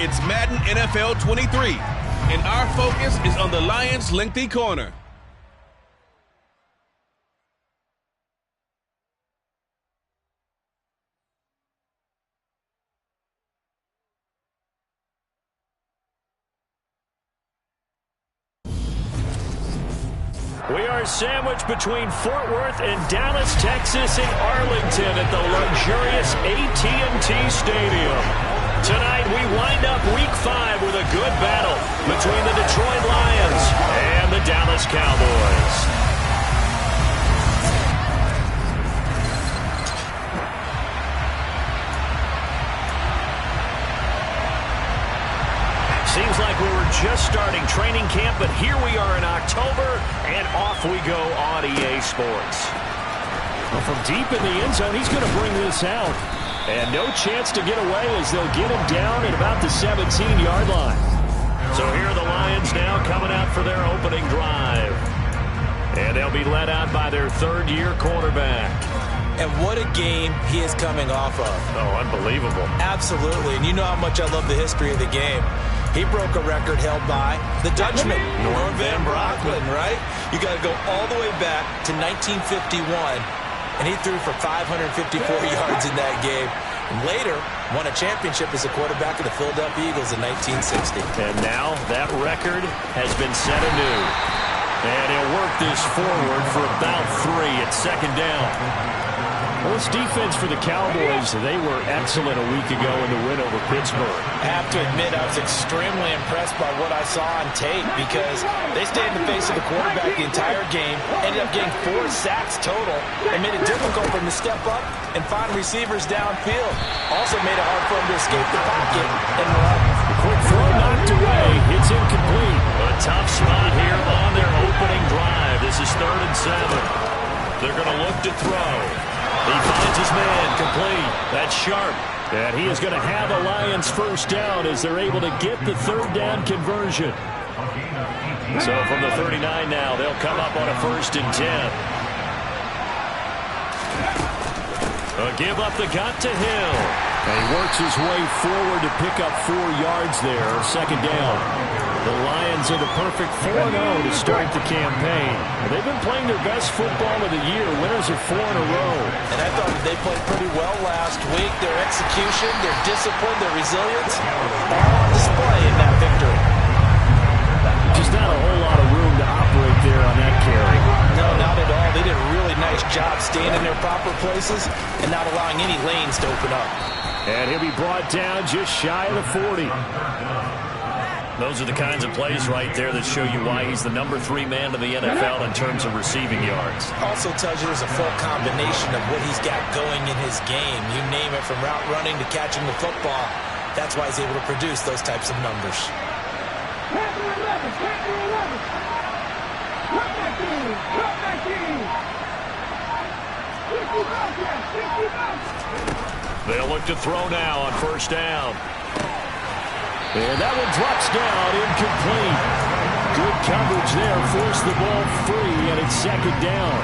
It's Madden NFL 23, and our focus is on the Lions' lengthy corner. We are sandwiched between Fort Worth and Dallas, Texas in Arlington at the luxurious AT&T Stadium. Tonight we wind up Week 5 with a good battle between the Detroit Lions and the Dallas Cowboys. Seems like we were just starting training camp, but here we are in October, and off we go on EA Sports. Well, from deep in the end zone, he's going to bring this out. And no chance to get away as they'll get him down at about the 17-yard line. So here are the Lions now coming out for their opening drive. And they'll be led out by their third-year quarterback. And what a game he is coming off of. Oh, unbelievable. Absolutely. And you know how much I love the history of the game. He broke a record held by the Dutchman, Norm Van Brocklin, right? You got to go all the way back to 1951, and he threw for 554 yards in that game. And later, won a championship as a quarterback of the Philadelphia Eagles in 1960. And now that record has been set anew. And he'll work this forward for about 3 at second down. Well, this defense for the Cowboys, they were excellent a week ago in the win over Pittsburgh. I have to admit, I was extremely impressed by what I saw on tape because they stayed in the face of the quarterback the entire game, ended up getting 4 sacks total, and made it difficult for him to step up and find receivers downfield. Also made it hard for him to escape the pocket and run. The quick throw knocked away. It's incomplete. A tough spot here on their opening drive. This is 3rd and 7. They're going to look to throw. He finds his man, complete. That's Sharp. And he is going to have a Lions first down as they're able to get the 3rd down conversion. So from the 39 now, they'll come up on a 1st and 10. A give up the gut to Hill. And he works his way forward to pick up 4 yards there, 2nd down. The Lions are the perfect 4-0 to start the campaign. They've been playing their best football of the year. Winners of 4 in a row. And I thought they played pretty well last week. Their execution, their discipline, their resilience, all on display in that victory. Just not a whole lot of room to operate there on that carry. No, not at all. They did a really nice job staying in their proper places and not allowing any lanes to open up. And he'll be brought down just shy of the 40. Those are the kinds of plays right there that show you why he's the number 3 man in the NFL in terms of receiving yards. Also tells you there's a full combination of what he's got going in his game. You name it, from route running to catching the football. That's why he's able to produce those types of numbers. They'll look to throw now on 1st down. And that one drops down, incomplete. Good coverage there, forced the ball free, and it's 2nd down.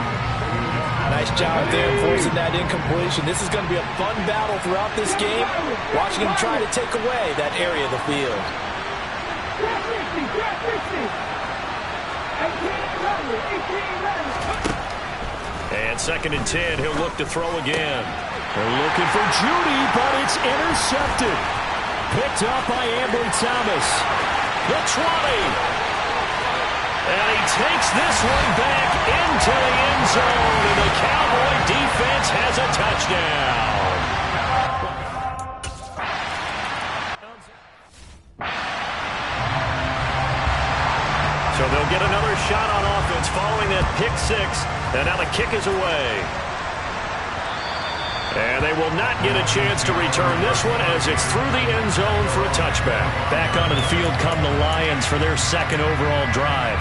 Nice job there forcing that incompletion. This is going to be a fun battle throughout this game, watching him try to take away that area of the field. And 2nd and 10, he'll look to throw again. They're looking for Judy, but it's intercepted. Picked up by Ambry Thomas. The 20. And he takes this one back into the end zone. And the Cowboy defense has a touchdown. So they'll get another shot on offense following that pick 6. And now the kick is away. And they will not get a chance to return this one as it's through the end zone for a touchback. Back onto the field come the Lions for their 2nd overall drive.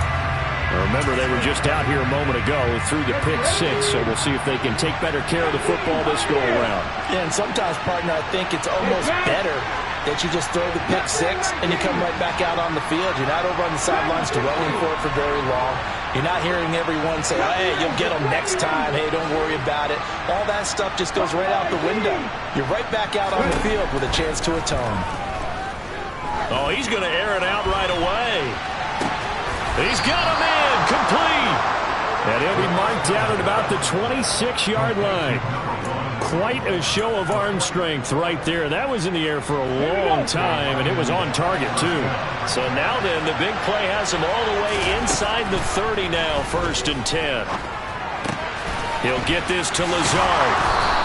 Remember, they were just out here a moment ago through the pick 6, so we'll see if they can take better care of the football this go-around. Yeah, and sometimes, partner, I think it's almost better that you just throw the pick 6 and you come right back out on the field. You're not over on the sidelines dwelling for it for very long. You're not hearing everyone say, oh, hey, you'll get them next time. Hey, don't worry about it. All that stuff just goes right out the window. You're right back out on the field with a chance to atone. Oh, he's going to air it out right away. He's got him in, complete. And he'll be marked down at about the 26-yard line. Quite a show of arm strength right there. That was in the air for a long time, and it was on target, too. So now then, the big play has him all the way inside the 30 now, 1st and 10. He'll get this to Lazard.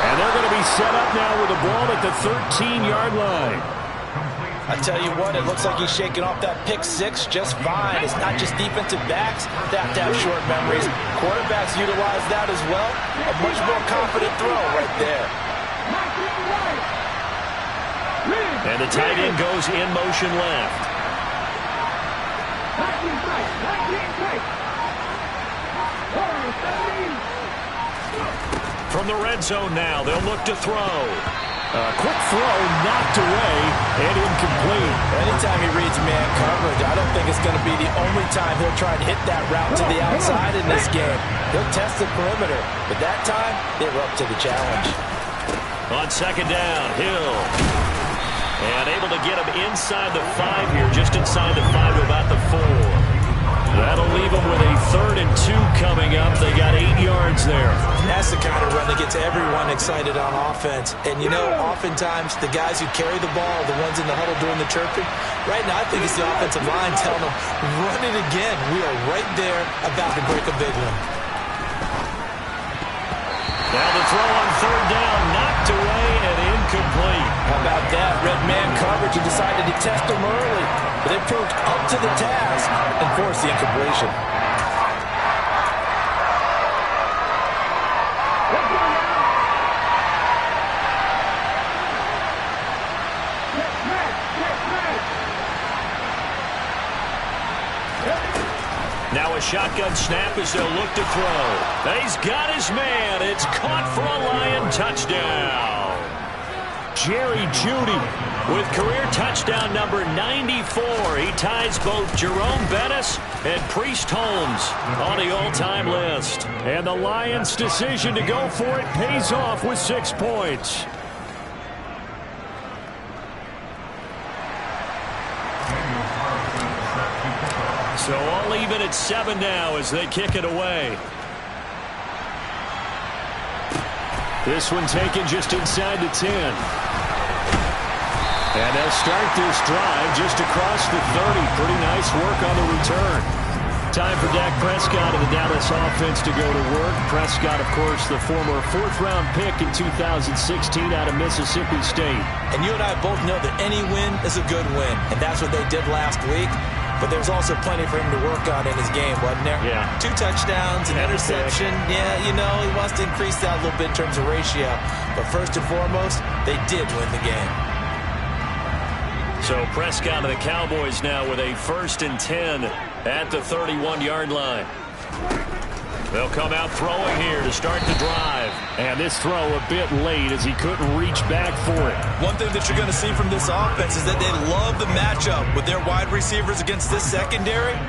And they're going to be set up now with the ball at the 13-yard line. I tell you what, it looks like he's shaking off that pick six just fine. It's not just defensive backs that have to have short memories. Quarterbacks utilize that as well. A much more confident throw right there. And the tight end goes in motion left. From the red zone now, they'll look to throw. Quick throw, knocked away, and incomplete. Anytime he reads man coverage, I don't think it's going to be the only time he'll try and hit that route to the outside in this game. He'll test the perimeter, but that time, they were up to the challenge. On 2nd down, Hill. And able to get him inside the 5 here, just inside the 5 to about the 4. That'll leave them with a 3rd and 2 coming up. They got 8 yards there. And that's the kind of run that gets everyone excited on offense. And, you know, oftentimes the guys who carry the ball are the ones in the huddle doing the chirping. Right now, I think it's the offensive line telling them, run it again. We are right there about to break a big one. Now the throw on 3rd down, knocked away and incomplete. How about that? Red man coverage and decided to test him early. But they proved up to the task and forced the incompletion. Now a shotgun snap as they'll look to throw. He's got his man. It's caught for a Lion touchdown. Jerry Jeudy with career touchdown number 94. He ties both Jerome Bettis and Priest Holmes on the all-time list. And the Lions' decision to go for it pays off with 6 points. So all even at 7 now as they kick it away. This one taken just inside the 10. And they'll start this drive just across the 30. Pretty nice work on the return. Time for Dak Prescott and the Dallas offense to go to work. Prescott, of course, the former 4th-round pick in 2016 out of Mississippi State. And you and I both know that any win is a good win. And that's what they did last week. But there's also plenty for him to work on in his game, wasn't there? Yeah. 2 touchdowns, an interception. Yeah, you know, he wants to increase that a little bit in terms of ratio. But first and foremost, they did win the game. So Prescott and the Cowboys now with a 1st and 10 at the 31-yard line. They'll come out throwing here to start the drive. And this throw a bit late as he couldn't reach back for it. One thing that you're going to see from this offense is that they love the matchup with their wide receivers against this secondary.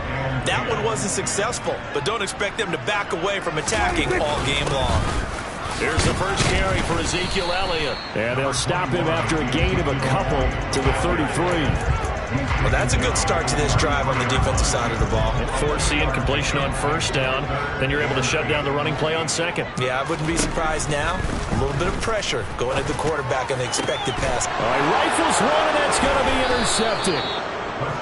That one wasn't successful, but don't expect them to back away from attacking all game long. Here's the first carry for Ezekiel Elliott. And they'll stop him after a gain of a couple to the 33. Well, that's a good start to this drive on the defensive side of the ball. Force the incompletion on 1st down. Then you're able to shut down the running play on 2nd. Yeah, I wouldn't be surprised now. A little bit of pressure going at the quarterback on the expected pass. All right, rifles one, and that's going to be intercepted.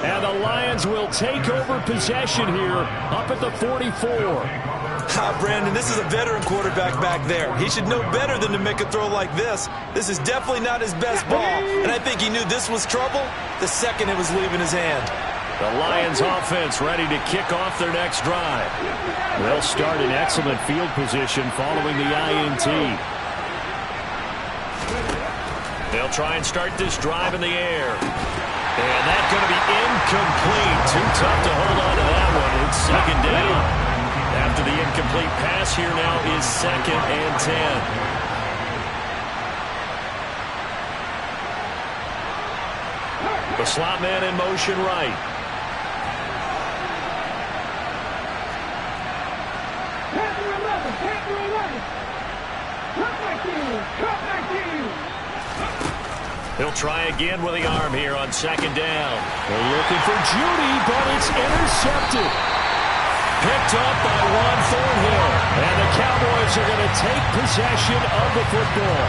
And the Lions will take over possession here up at the 44. Brandon, this is a veteran quarterback back there. He should know better than to make a throw like this. This is definitely not his best ball, and I think he knew this was trouble the second it was leaving his hand. The Lions offense ready to kick off their next drive. They'll start in excellent field position following the INT. They'll try and start this drive in the air. And that's going to be incomplete. Too tough to hold on to that one. It's 2nd down. After the incomplete pass, here now is 2nd and 10. The slot man in motion right. He'll try again with the arm here on second down. They're looking for Judy, but it's intercepted. Picked up by Juan Thornhill. And the Cowboys are going to take possession of the football.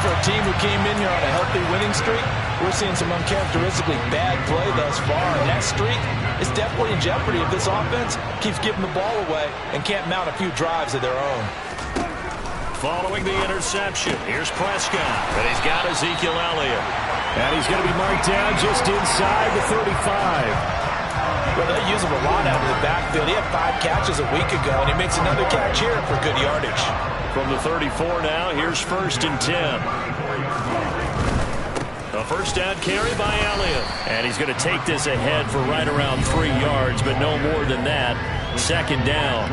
For a team who came in here on a healthy winning streak, we're seeing some uncharacteristically bad play thus far. And that streak is definitely in jeopardy if this offense keeps giving the ball away and can't mount a few drives of their own. Following the interception, here's Prescott. And he's got Ezekiel Elliott. And he's going to be marked down just inside the 35. Well, they use him a lot out of the backfield. He had 5 catches a week ago, and he makes another catch here for good yardage. From the 34 now, here's 1st and 10. A first down carry by Elliott. And he's going to take this ahead for right around 3 yards, but no more than that. 2nd down.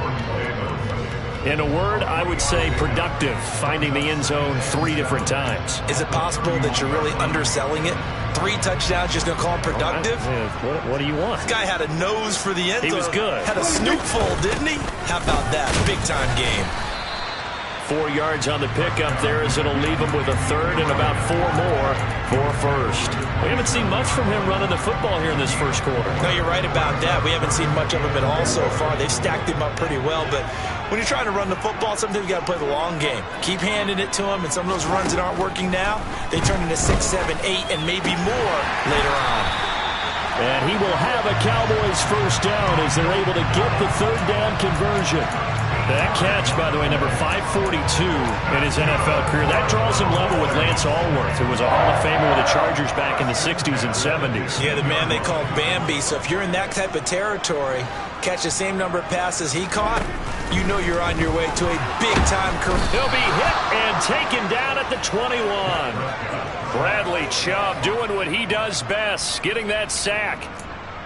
In a word, I would say productive, finding the end zone 3 different times. Is it possible that you're really underselling it? 3 touchdowns, just going to call him productive? What do you want? This guy had a nose for the end zone. He was good. Had a snoopful, didn't he? How about that? Big-time game. 4 yards on the pickup there as it'll leave him with a 3rd and about 4 more for 1st. We haven't seen much from him running the football here in this first quarter. No, you're right about that. We haven't seen much of him at all so far. They've stacked him up pretty well, but when you're trying to run the football, sometimes you got to play the long game. Keep handing it to him, and some of those runs that aren't working now, they turn into 6, 7, 8, and maybe more later on. And he will have a Cowboys first down as they're able to get the 3rd down conversion. That catch, by the way, number 542 in his NFL career. That draws him level with Lance Allworth, who was a Hall of Famer with the Chargers back in the 60s and 70s. Yeah, the man they called Bambi. So if you're in that type of territory, catch the same number of passes he caught, you know you're on your way to a big-time career. He'll be hit and taken down at the 21. Bradley Chubb doing what he does best, getting that sack.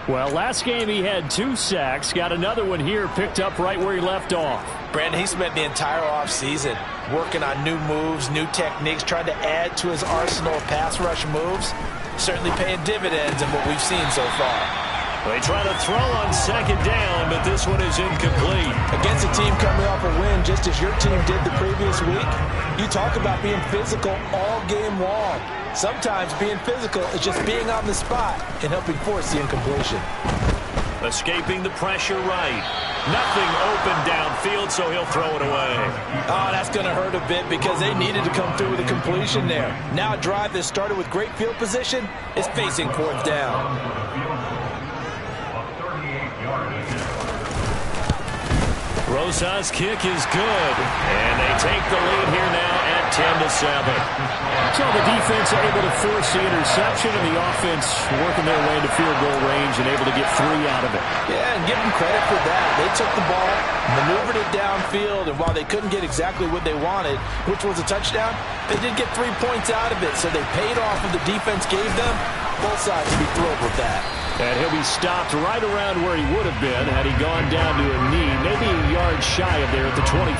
Well, last game he had 2 sacks. Got another one here picked up right where he left off. Brandon, he spent the entire offseason working on new moves, new techniques, trying to add to his arsenal of pass rush moves. Certainly paying dividends in what we've seen so far. They try to throw on 2nd down, but this one is incomplete. Against a team coming off a win just as your team did the previous week, you talk about being physical all game long. Sometimes being physical is just being on the spot and helping force the incompletion. Escaping the pressure right. Nothing open downfield, so he'll throw it away. Oh, that's going to hurt a bit because they needed to come through with a completion there. Now a drive that started with great field position is facing 4th down. Rosas' kick is good, and they take the lead here now at 10-7. So the defense able to force the interception, and the offense working their way into field goal range and able to get 3 out of it. Yeah, and give them credit for that. They took the ball, maneuvered it downfield, and while they couldn't get exactly what they wanted, which was a touchdown, they did get 3 points out of it, so they paid off what the defense gave them. Both sides should be thrilled with that. And he'll be stopped right around where he would have been had he gone down to a knee, maybe a yard shy of there at the 24.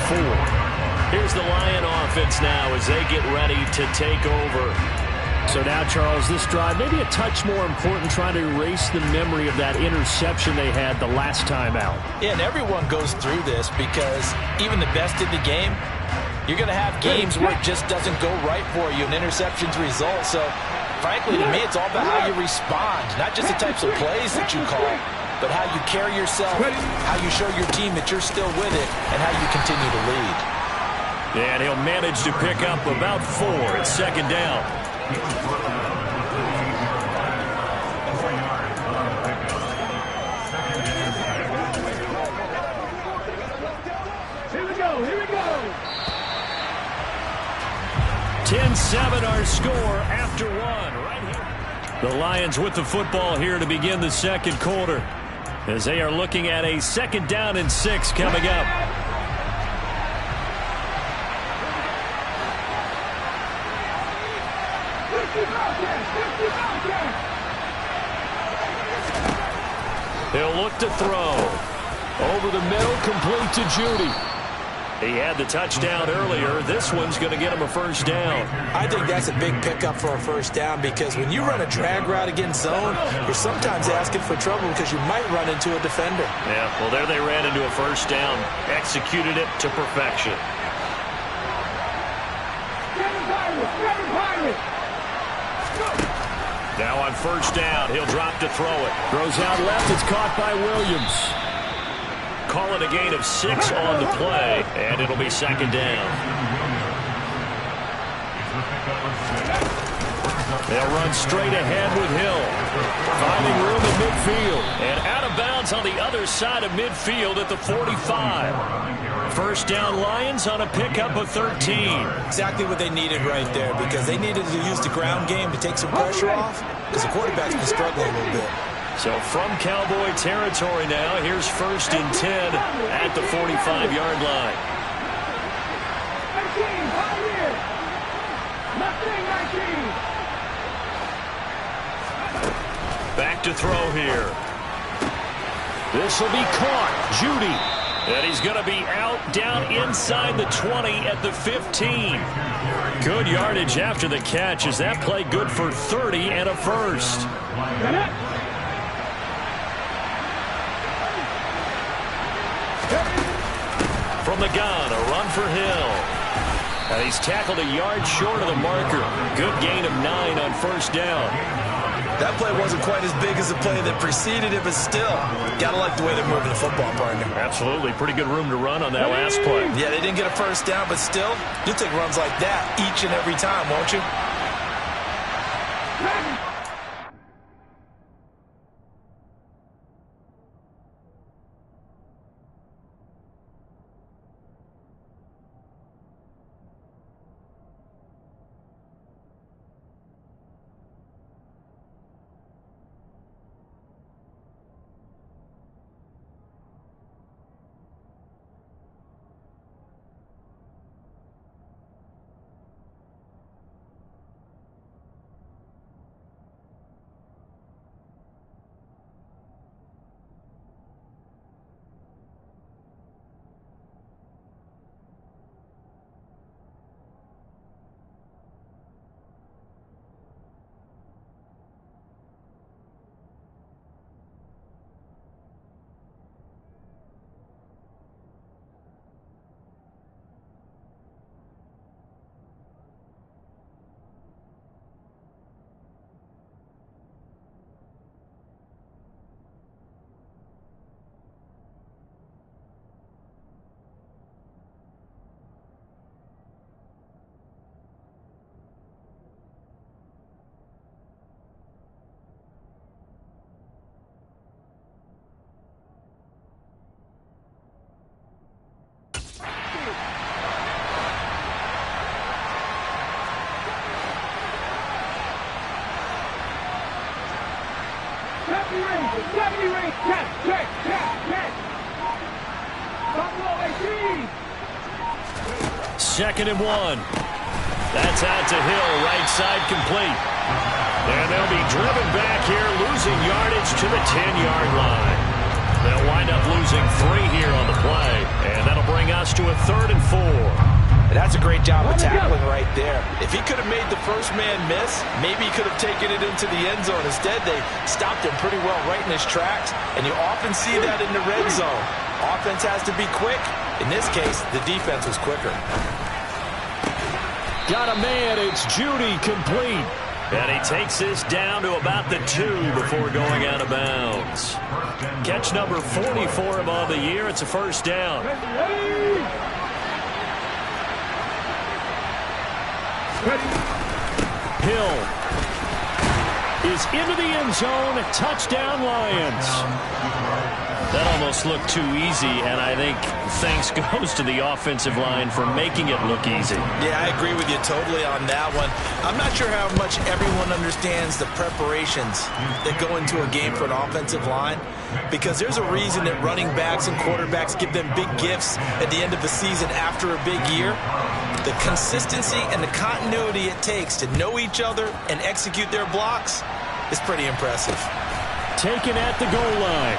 Here's the Lion offense now as they get ready to take over. So now, Charles, this drive maybe a touch more important, trying to erase the memory of that interception they had the last time out. Yeah, and everyone goes through this because even the best in the game, you're going to have games where it just doesn't go right for you, and interceptions result. So frankly, to me, it's all about how you respond, not just the types of plays that you call, but how you carry yourself, how you show your team that you're still with it, and how you continue to lead. And he'll manage to pick up about 4 at 2nd down. Here we go. 10-7 our score after 1 right here. The Lions with the football here to begin the 2nd quarter as they are looking at a 2nd down and 6 coming up. He'll look to throw. Over the middle, complete to Judy. He had the touchdown earlier. This one's going to get him a first down. I think that's a big pickup for a first down because when you run a drag route against zone, you're sometimes asking for trouble because you might run into a defender. Yeah, well, there they ran into a first down. Executed it to perfection. Now on first down, he'll drop to throw it. Throws out left. It's caught by Williams. Call it a gain of 6 on the play, and it'll be second down. They'll run straight ahead with Hill. Finding room in midfield. And out of bounds on the other side of midfield at the 45. First down Lions on a pickup of 13. Exactly what they needed right there, because they needed to use the ground game to take some pressure off, because the quarterback's been struggling a little bit. So from Cowboy territory now, here's first and 10 at the 45-yard line. Back to throw here. This will be caught. Judy. And he's going to be out down inside the 20 at the 15. Good yardage after the catch. Is that play good for 30 and a first? From the gun, a run for Hill. And he's tackled a yard short of the marker. Good gain of 9 on first down. That play wasn't quite as big as the play that preceded it, but still, gotta like the way they're moving the football, partner. Absolutely. Pretty good room to run on that last play. Yeah, they didn't get a first down, but still, you'll take runs like that each and every time, won't you? Second and 1. That's out to Hill, right side complete. And they'll be driven back here, losing yardage to the 10-yard line. They'll wind up losing 3 here on the play, and that'll bring us to a 3rd and 4. That's a great job of tackling right there. If he could have made the first man miss, maybe he could have taken it into the end zone. Instead, they stopped him pretty well right in his tracks, and you often see that in the red zone. Offense has to be quick. In this case, the defense was quicker. Got a man. It's Judy complete. And he takes this down to about the 2 before going out of bounds. Catch number 44 of on the year. It's a first down. Hill is into the end zone. Touchdown, Lions. That almost looked too easy, and I think thanks goes to the offensive line for making it look easy. Yeah, I agree with you totally on that one. I'm not sure how much everyone understands the preparations that go into a game for an offensive line, because there's a reason that running backs and quarterbacks give them big gifts at the end of the season after a big year. The consistency and the continuity it takes to know each other and execute their blocks is pretty impressive. Taken at the goal line.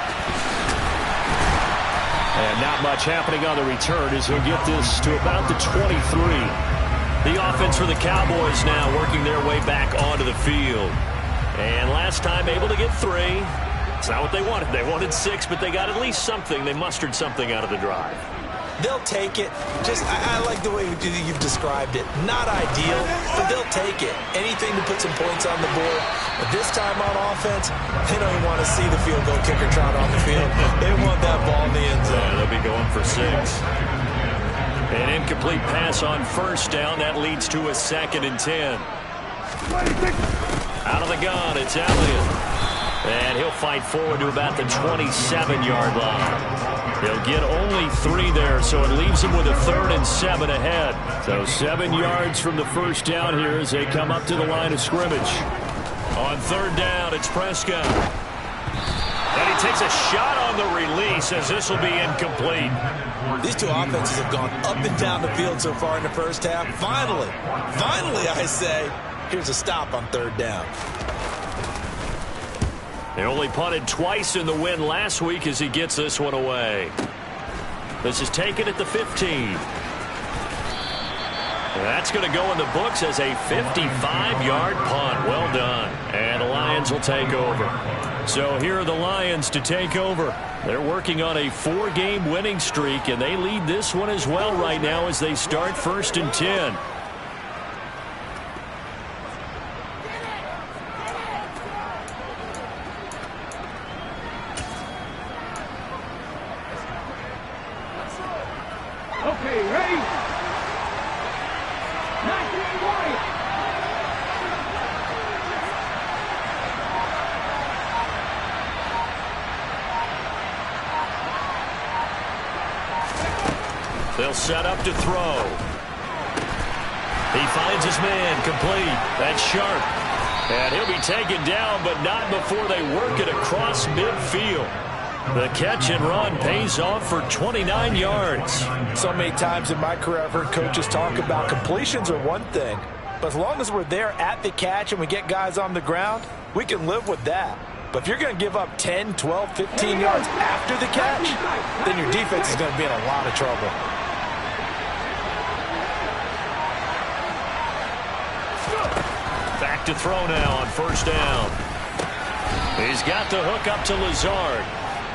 And not much happening on the return as he'll get this to about the 23. The offense for the Cowboys now working their way back onto the field. And last time able to get 3. It's not what they wanted. They wanted 6, but they got at least something. They mustered something out of the drive. They'll take it. I like the way you've described it. Not ideal, but they'll take it. Anything to put some points on the board. But this time on offense, they don't even want to see the field goal kicker trot on the field. They want that ball in the end zone. Yeah, they'll be going for 6. An incomplete pass on first down. That leads to a 2nd and 10. Out of the gun, it's Elliott. And he'll fight forward to about the 27-yard line. He'll get only 3 there, so it leaves him with a 3rd and 7 ahead. So 7 yards from the first down here as they come up to the line of scrimmage. On 3rd down, it's Prescott. And he takes a shot on the release as this will be incomplete. These two offenses have gone up and down the field so far in the first half. Finally, I say, here's a stop on 3rd down. They only punted twice in the win last week as he gets this one away. This is taken at the 15. That's going to go in the books as a 55-yard punt. Well done. And the Lions will take over. So here are the Lions to take over. They're working on a 4-game winning streak, and they lead this one as well right now as they start 1st and 10. Okay, ready? 19 wide. They'll set up to throw. He finds his man complete. That's Sharp. And he'll be taken down, but not before they work it across midfield. The catch and run pays off for 29 yards. So many times in my career I've heard coaches talk about completions are one thing, but as long as we're there at the catch and we get guys on the ground, we can live with that. But if you're going to give up 10, 12, 15 yards after the catch, then your defense is going to be in a lot of trouble. Back to throw now on 1st down. He's got the hook up to Lazard.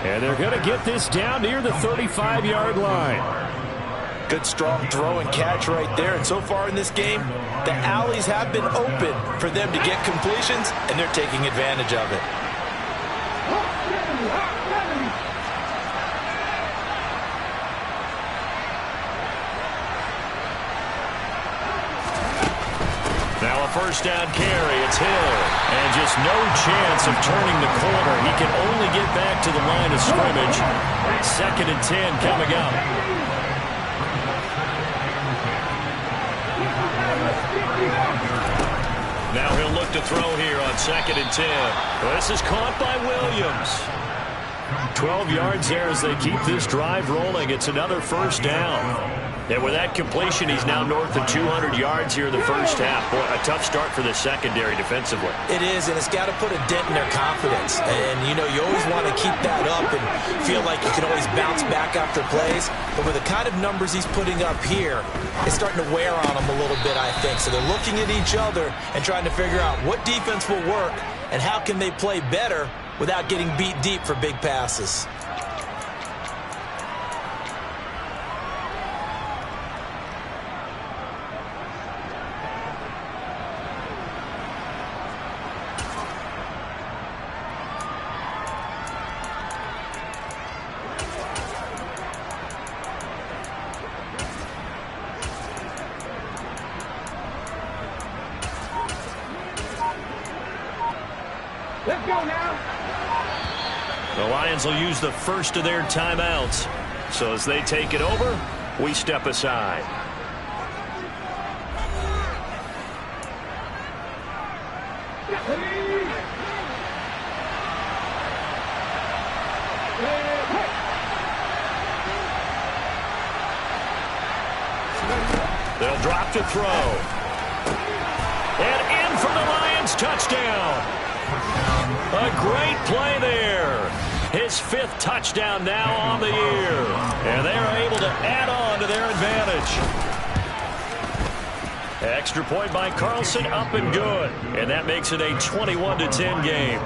And they're going to get this down near the 35-yard line. Good, strong throw and catch right there. And so far in this game, the alleys have been open for them to get completions, and they're taking advantage of it. Now a 1st down carry. It's Hill. And just no chance of turning the corner. He can only get back to the line of scrimmage. 2nd and 10 coming up. Now he'll look to throw here on 2nd and 10. Well, this is caught by Williams. 12 yards there as they keep this drive rolling. It's another 1st down. And with that completion, he's now north of 200 yards here in the first half. Boy, a tough start for the secondary defensively. It is, and it's got to put a dent in their confidence. And, you know, you always want to keep that up and feel like you can always bounce back after plays. But with the kind of numbers he's putting up here, it's starting to wear on them a little bit, I think. So they're looking at each other and trying to figure out what defense will work and how can they play better without getting beat deep for big passes. Let's go now. The Lions will use the first of their timeouts. So as they take it over, we step aside. They'll drop to throw. And in for the Lions touchdown. A great play there. His 5th touchdown now on the year. And they're able to add on to their advantage. Extra point by Carlson, up and good. And that makes it a 21-10 game.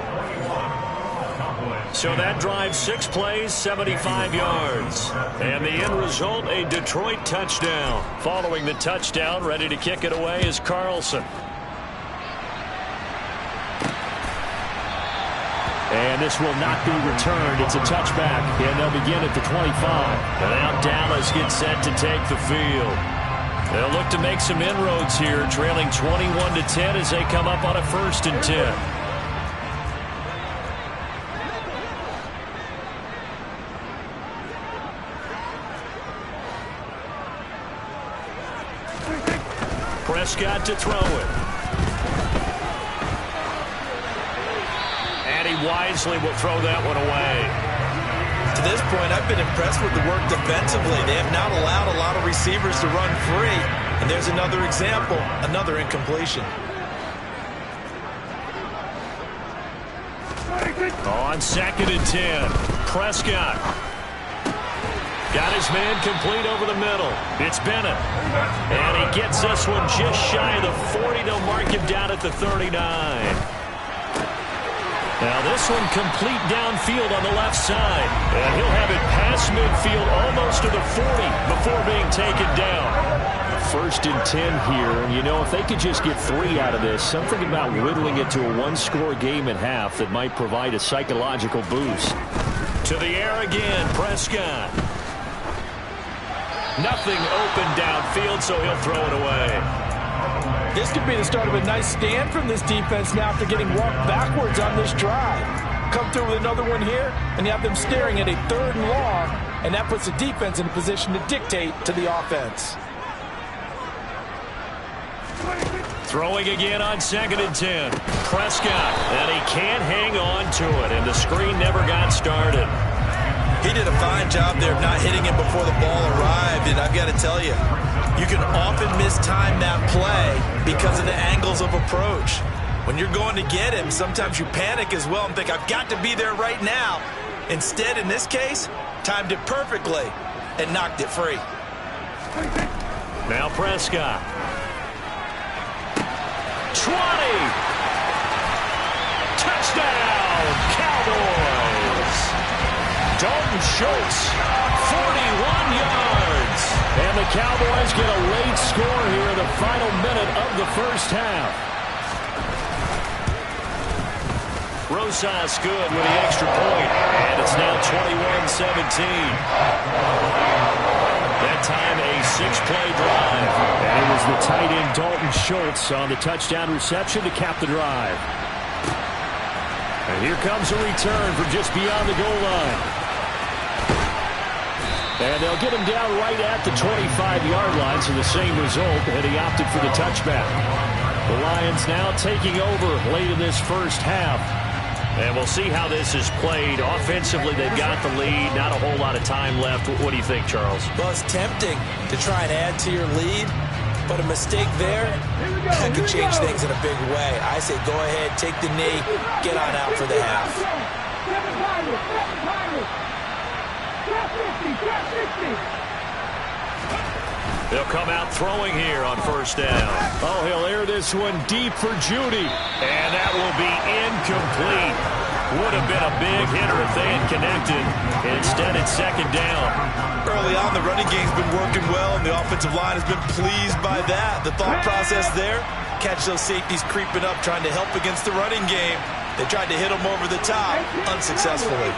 So that drive, 6 plays, 75 yards. And the end result, a Detroit touchdown. Following the touchdown, ready to kick it away is Carlson. And this will not be returned. It's a touchback, and they'll begin at the 25. And now Dallas gets set to take the field. They'll look to make some inroads here, trailing 21-10 as they come up on a 1st and 10. Prescott to throw it. And he wisely will throw that one away. To this point, I've been impressed with the work defensively. They have not allowed a lot of receivers to run free. And there's another example, another incompletion. On 2nd and 10, Prescott. Got his man complete over the middle. It's Bennett. And he gets this one just shy of the 40. They'll mark him down at the 39. Now this one complete downfield on the left side. And he'll have it past midfield almost to the 40 before being taken down. 1st and 10 here. And you know, if they could just get 3 out of this, something about whittling it to a 1-score game at half that might provide a psychological boost. To the air again, Prescott. Nothing open downfield, so he'll throw it away. This could be the start of a nice stand from this defense now after getting walked backwards on this drive. Come through with another one here, and you have them staring at a 3rd and long, and that puts the defense in a position to dictate to the offense. Throwing again on 2nd and 10. Prescott, and he can't hang on to it, and the screen never got started. He did a fine job there of not hitting him before the ball arrived, and I've got to tell you, you can often mistime that play because of the angles of approach. When you're going to get him, sometimes you panic as well and think, I've got to be there right now. Instead, in this case, timed it perfectly and knocked it free. Now Prescott. 20. Touchdown, Cowboys. Dalton Schultz, 41 yards. And the Cowboys get a late score here in the final minute of the 1st half. Rosas good with the extra point. And it's now 21-17. That time a 6-play drive. And it was the tight end Dalton Schultz on the touchdown reception to cap the drive. And here comes a return from just beyond the goal line. And they'll get him down right at the 25-yard line, so the same result, and he opted for the touchback. The Lions now taking over late in this 1st half. And we'll see how this is played. Offensively, they've got the lead. Not a whole lot of time left. What do you think, Charles? Well, it's tempting to try and add to your lead, but a mistake there that could change things in a big way. I say go ahead, take the knee, get on out for the half. They'll come out throwing here on 1st down. Oh, he'll air this one deep for Judy. And that will be incomplete. Would have been a big hitter if they had connected. Instead, it's 2nd down. Early on, the running game's been working well, and the offensive line has been pleased by that. The thought process there, catch those safeties creeping up, trying to help against the running game. They tried to hit them over the top, unsuccessfully.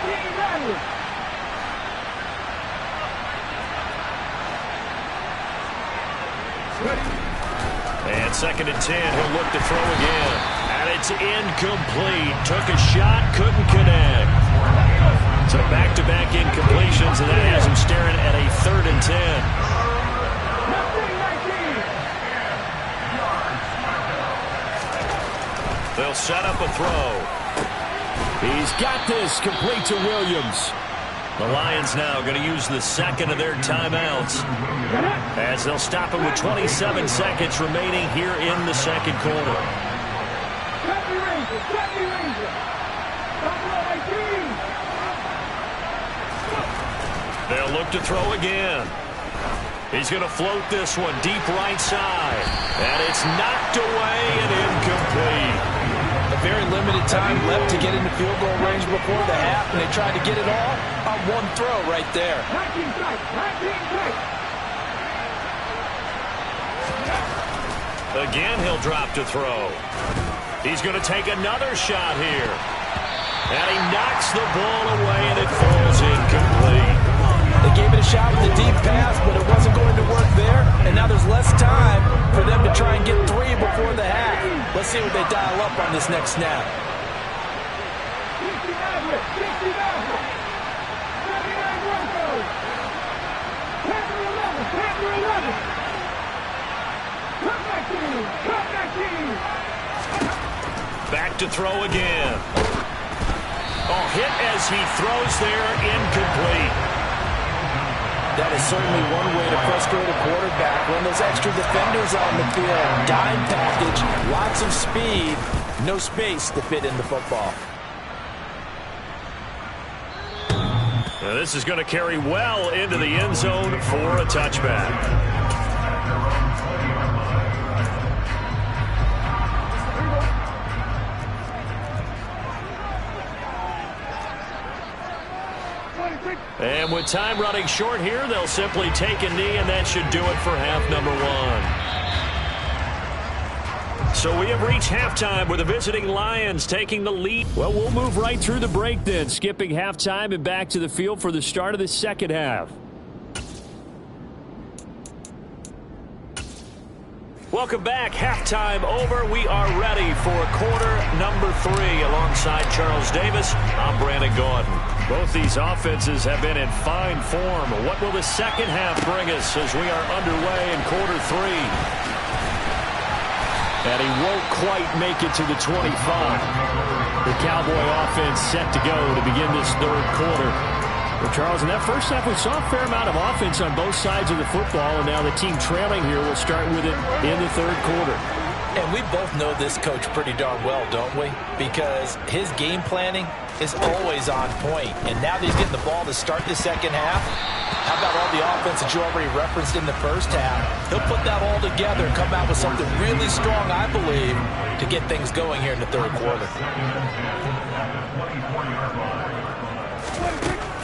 And 2nd and 10, he'll look to throw again. And it's incomplete. Took a shot, couldn't connect. So back-to-back incompletions, and that has him staring at a 3rd and 10. They'll set up a throw. He's got this, complete to Williams. The Lions now going to use the 2nd of their timeouts as they'll stop him with 27 seconds remaining here in the 2nd quarter. They'll look to throw again. He's going to float this one deep right side. And it's knocked away and incomplete. A very limited time left to get into field goal range before the half, and they tried to get it all on one throw right there. Again, he'll drop to throw. He's going to take another shot here. And he knocks the ball away, and it falls incomplete. They gave it a shot with a deep pass, but it wasn't going to work there. And now there's less time for them to try and get 3 before the half. Let's see what they dial up on this next snap. Back to throw again. Oh, hit as he throws there, incomplete. That is certainly one way to frustrate a quarterback. Run those extra defenders on the field. Dime package, lots of speed, no space to fit in the football. Now this is going to carry well into the end zone for a touchback. And with time running short here, they'll simply take a knee, and that should do it for half number 1. So we have reached halftime with the visiting Lions taking the lead. Well, we'll move right through the break then, skipping halftime and back to the field for the start of the second half. Welcome back. Halftime over. We are ready for quarter number 3. Alongside Charles Davis, I'm Brandon Gaudin. Both these offenses have been in fine form. What will the second half bring us as we are underway in quarter 3? And he won't quite make it to the 25. The Cowboy offense set to go to begin this third quarter. Well, Charles, in that first half, we saw a fair amount of offense on both sides of the football, and now the team trailing here will start with it in the third quarter. And we both know this coach pretty darn well, don't we? Because his game planning is always on point. And now that he's getting the ball to start the second half, how about all the offense that you already referenced in the first half? He'll put that all together and come out with something really strong, I believe, to get things going here in the third quarter.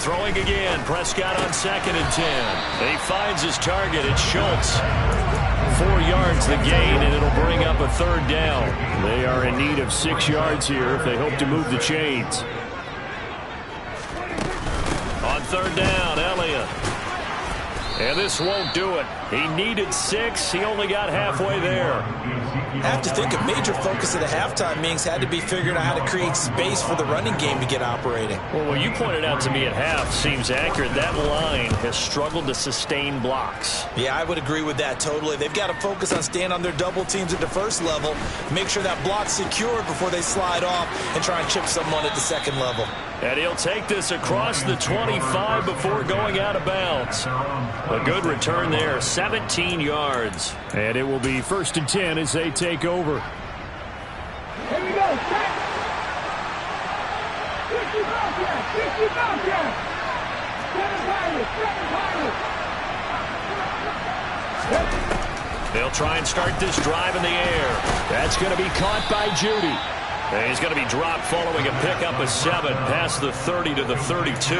Throwing again, Prescott on 2nd and 10. He finds his target, it's Schultz. 4 yards the gain, and it'll bring up a third down. They are in need of 6 yards here if they hope to move the chains. On third down, Elliott. And this won't do it. He needed 6. He only got halfway there. I have to think a major focus of the halftime meetings had to be figuring out how to create space for the running game to get operating. Well, what you pointed out to me at half seems accurate. That line has struggled to sustain blocks. Yeah, I would agree with that totally. They've got to focus on staying on their double teams at the first level, make sure that block's secured before they slide off and try and chip someone at the second level. And he'll take this across the 25 before going out of bounds. A good return there, 17 yards. And it will be 1st and 10 as they take over. Here we go, set. 50 Bobcats, 50 Bobcats. 7 Tigers, 7 Tigers. They'll try and start this drive in the air. That's going to be caught by Judy. And he's going to be dropped following a pickup of 7 past the 30 to the 32.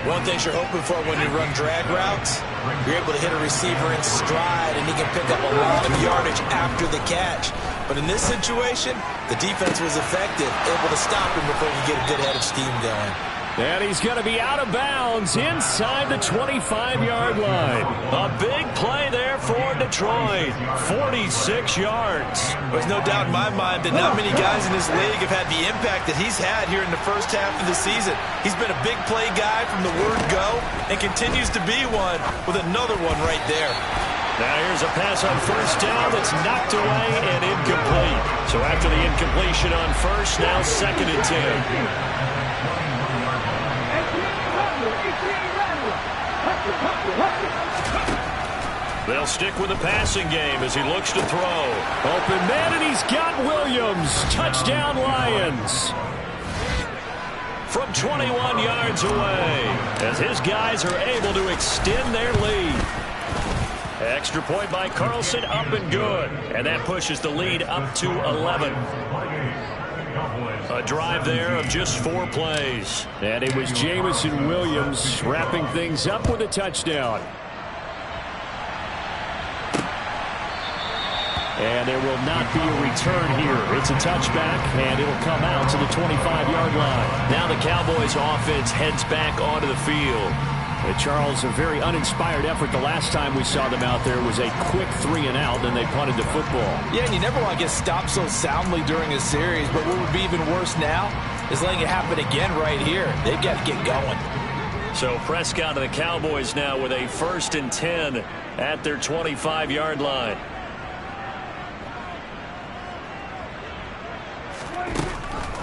One thing you're hoping for when you run drag routes, you're able to hit a receiver in stride and he can pick up a lot of yardage after the catch. But in this situation, the defense was effective, able to stop him before he could get a good head of steam going. And he's going to be out of bounds inside the 25-yard line. A big play there for Detroit. 46 yards. There's no doubt in my mind that not many guys in this league have had the impact that he's had here in the first half of the season. He's been a big play guy from the word go and continues to be one with another one right there. Now here's a pass on first down that's knocked away and incomplete. So after the incompletion on first, now 2nd and 10. They'll stick with the passing game as he looks to throw. Open man, and he's got Williams. Touchdown, Lions. From 21 yards away, as his guys are able to extend their lead. Extra point by Carlson, up and good. And that pushes the lead up to 11. A drive there of just 4 plays. And it was Jameson Williams wrapping things up with a touchdown. And there will not be a return here. It's a touchback, and it'll come out to the 25-yard line. Now the Cowboys offense heads back onto the field. Charles, a very uninspired effort. The last time we saw them out there was a quick 3-and-out, then they punted the football. Yeah, and you never want to get stopped so soundly during a series, but what would be even worse now is letting it happen again right here. They've got to get going. So Prescott and the Cowboys now with a 1st and 10 at their 25-yard line.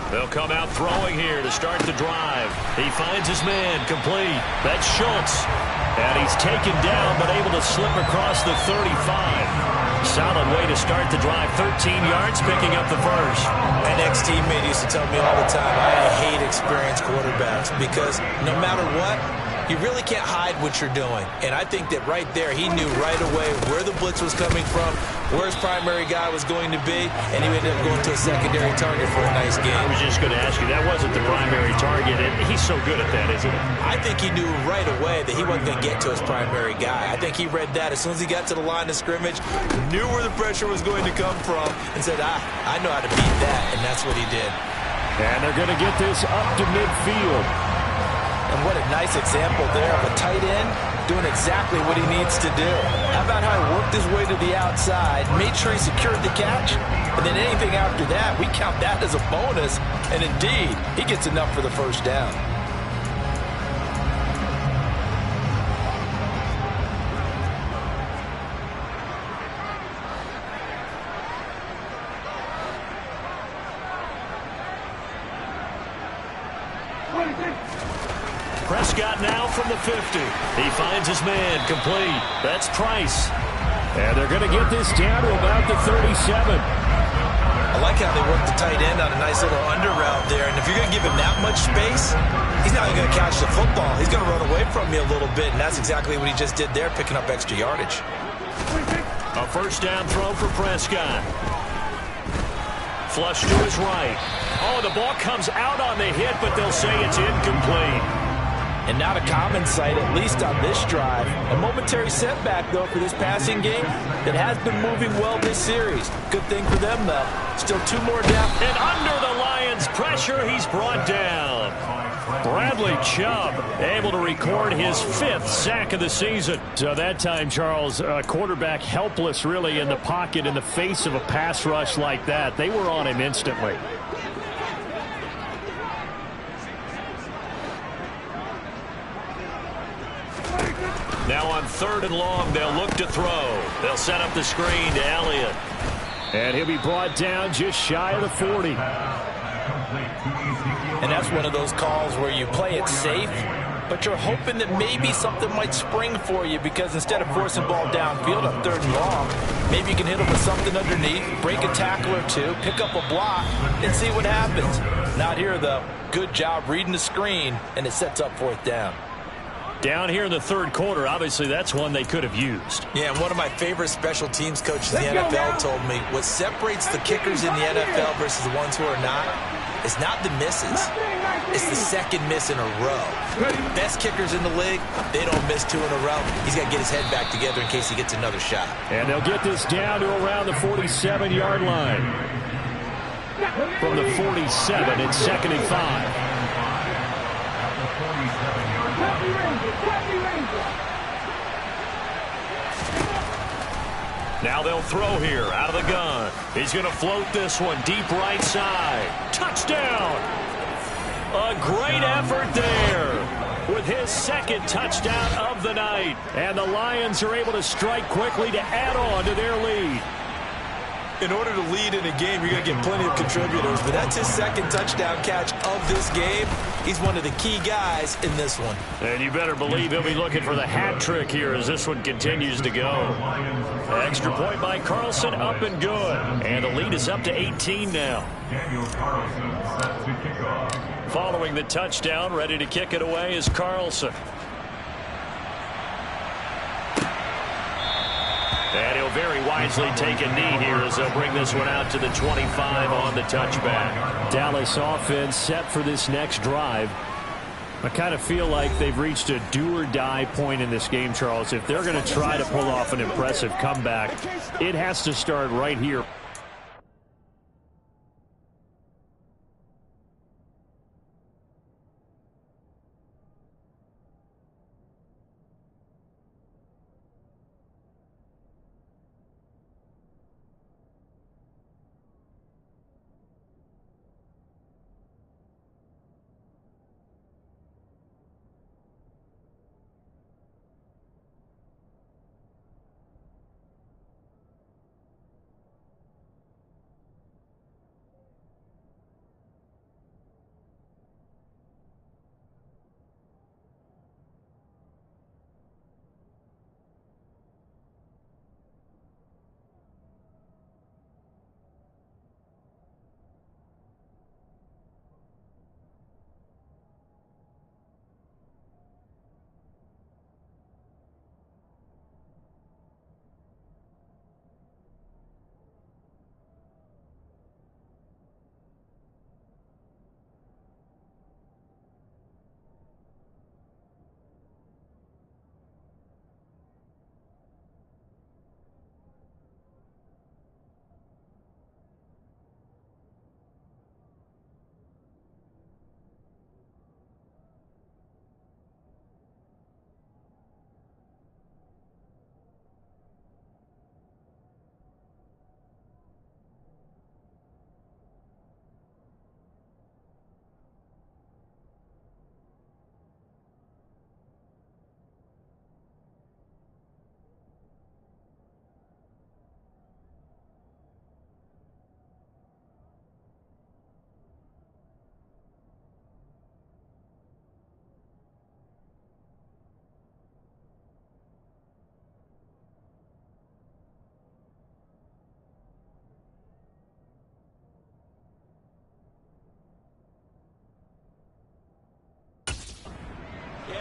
They'll come out throwing here to start the drive. He finds his man, complete. That's Schultz. And he's taken down, but able to slip across the 35. Solid way to start the drive. 13 yards, picking up the first. An ex-teammate used to tell me all the time, I hate experienced quarterbacks because no matter what, you really can't hide what you're doing. And I think that right there, he knew right away where the blitz was coming from, where his primary guy was going to be, and he ended up going to a secondary target for a nice game. I was just going to ask you, that wasn't the primary target, and he's so good at that, isn't he? I think he knew right away that he wasn't going to get to his primary guy. I think he read that as soon as he got to the line of scrimmage, knew where the pressure was going to come from, and said, I know how to beat that, and that's what he did. And they're going to get this up to midfield. And what a nice example there of a tight end doing exactly what he needs to do. How about how he worked his way to the outside, made sure he secured the catch, and then anything after that, we count that as a bonus. And indeed, he gets enough for the first down. Prescott now from the 50. He finds his man, complete. That's Price. And they're going to get this down to about the 37. I like how they work the tight end on a nice little under route there. And if you're going to give him that much space, he's not even going to catch the football. He's going to run away from you a little bit, and that's exactly what he just did there, picking up extra yardage. A first down throw for Prescott. Flush to his right. Oh, the ball comes out on the hit, but they'll say it's incomplete. And not a common sight, at least on this drive. A momentary setback, though, for this passing game that has been moving well this series. Good thing for them, though. Still 2 more down. And under the Lions' pressure, he's brought down. Bradley Chubb able to record his 5th sack of the season. So that time, Charles, quarterback helpless really in the pocket in the face of a pass rush like that. They were on him instantly. Now on 3rd and long, they'll look to throw. They'll set up the screen to Elliott. And he'll be brought down just shy of the 40. And that's one of those calls where you play it safe, but you're hoping that maybe something might spring for you because instead of forcing ball downfield on 3rd and long, maybe you can hit him with something underneath, break a tackle or 2, pick up a block, and see what happens. Not here, though. Good job reading the screen, and it sets up 4th down. Down here in the 3rd quarter, obviously that's one they could have used. Yeah, and one of my favorite special teams coaches in the NFL told me what separates the kickers in the NFL versus the ones who are not is not the misses. It's the second miss in a row. Best kickers in the league, they don't miss 2 in a row. He's got to get his head back together in case he gets another shot. And they'll get this down to around the 47-yard line. From the 47, it's 2nd and 5. Now they'll throw here out of the gun. He's going to float this one deep right side. Touchdown! A great effort there with his 2nd touchdown of the night. And the Lions are able to strike quickly to add on to their lead. In order to lead in a game, you're going to get plenty of contributors, but that's his 2nd touchdown catch of this game. He's one of the key guys in this one. And you better believe he'll be looking for the hat trick here as this one continues to go. Extra point by Carlson, up and good. And the lead is up to 18 now. Following the touchdown, ready to kick it away is Carlson. he'll very wisely take a knee here as they'll bring this one out to the 25 on the touchback. Dallas offense set for this next drive. I kind of feel like they've reached a do-or-die point in this game, Charles. If they're going to try to pull off an impressive comeback, it has to start right here.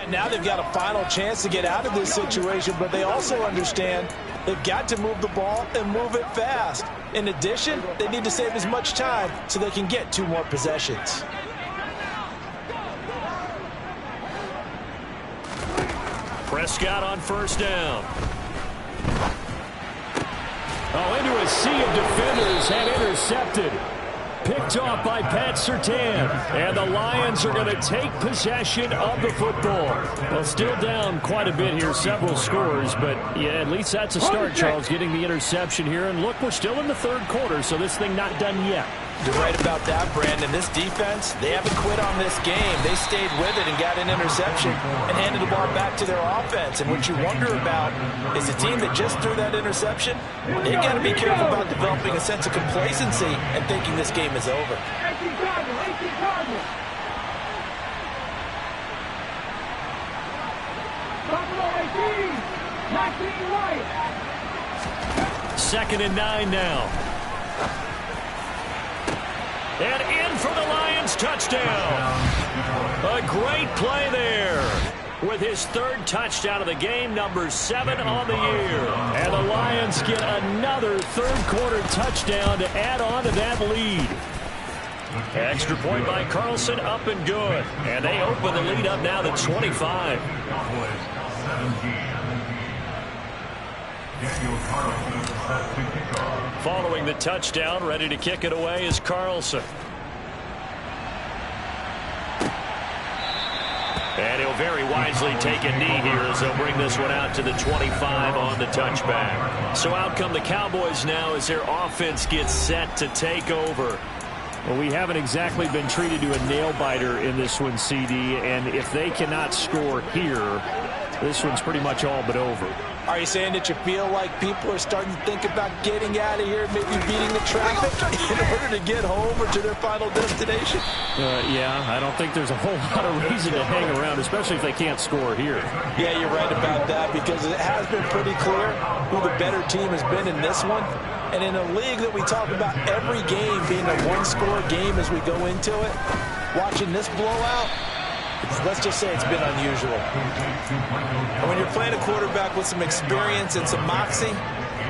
Now they've got a final chance to get out of this situation, but they also understand they've got to move the ball and move it fast. In addition, they need to save as much time so they can get 2 more possessions. Prescott on first down. Oh, into a sea of defenders and intercepted. Picked off by Pat Surtain. And the Lions are going to take possession of the football. Well, still down quite a bit here, several scores. But, yeah, at least that's a start, Charles, getting the interception here. And, look, we're still in the third quarter, so this thing not done yet. You're right about that, Brandon. This defense, they haven't quit on this game. They stayed with it and got an interception and handed the ball back to their offense. And what you wonder about is the team that just threw that interception, they've got to be careful about developing a sense of complacency and thinking this game is over. Second and 9 now. And in for the Lions touchdown. A great play there. With his 3rd touchdown of the game, number 7 on the year. And the Lions get another 3rd quarter touchdown to add on to that lead. Extra point by Carlson, up and good. And they open the lead up now to 25. Following the touchdown, ready to kick it away is Carlson. And he'll very wisely take a knee here as they'll bring this one out to the 25 on the touchback. So out come the Cowboys now as their offense gets set to take over. Well, we haven't exactly been treated to a nail-biter in this one, CD, and if they cannot score here, this one's pretty much all but over. Are you saying that you feel like people are starting to think about getting out of here, maybe beating the traffic in order to get home or to their final destination? Yeah, I don't think there's a whole lot of reason to hang around, especially if they can't score here. Yeah, you're right about that because it has been pretty clear who the better team has been in this one. And in a league that we talk about every game being a one-score game as we go into it, watching this blowout, let's just say it's been unusual. And when you're playing a quarterback with some experience and some moxie,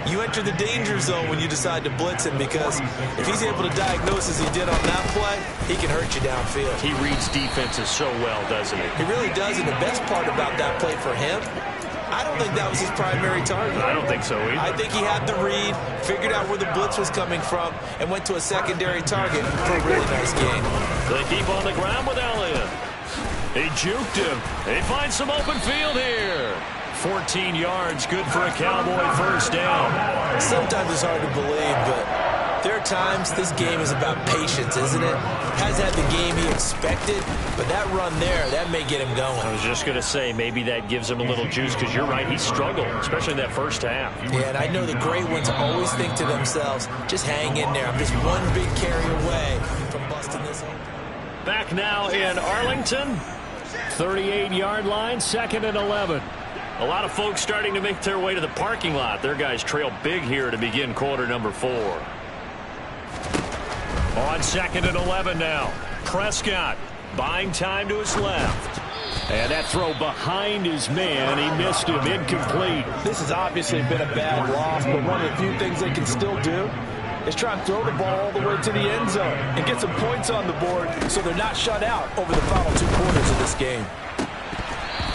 You enter the danger zone when you decide to blitz him, because if he's able to diagnose as he did on that play, he can hurt you downfield. He reads defenses so well, doesn't he? He really does, and the best part about that play for him, I don't think that was his primary target. I don't think so either. I think he had the read, figured out where the blitz was coming from, and went to a secondary target for a really nice gain. They keep on the ground with Elliott. He juked him. He finds some open field here. 14 yards, good for a Cowboy first down. Sometimes it's hard to believe, but there are times this game is about patience, isn't it? Has had the game he expected, but that run there, that may get him going. I was just going to say, maybe that gives him a little juice, because you're right, he struggled, especially in that first half. Yeah, and I know the great ones always think to themselves, just hang in there. I'm just one big carry away from busting this open. Back now in Arlington, 38-yard line, 2nd and 11. A lot of folks starting to make their way to the parking lot. Their guys trail big here to begin quarter number 4. On 2nd and 11 now. Prescott buying time to his left. And that throw behind his man. He missed him. Incomplete. This has obviously been a bad loss, but one of the few things they can still do is try and throw the ball all the way to the end zone and get some points on the board so they're not shut out over the final 2 quarters of this game.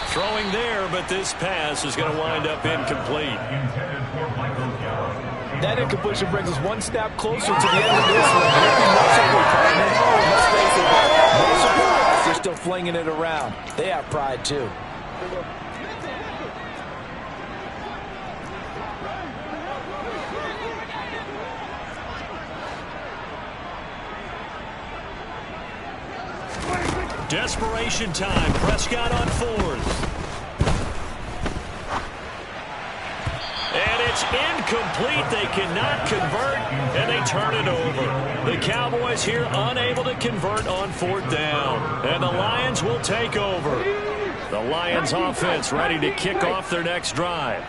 Throwing there, but this pass is going to wind up incomplete. That incompletion brings us one step closer to the end of this one. Let's face it, no surprise, they're still flinging it around. They have pride, too. Desperation time. Prescott on 4th. And it's incomplete. They cannot convert, and they turn it over. The Cowboys here unable to convert on 4th down. And the Lions will take over. The Lions offense ready to kick off their next drive.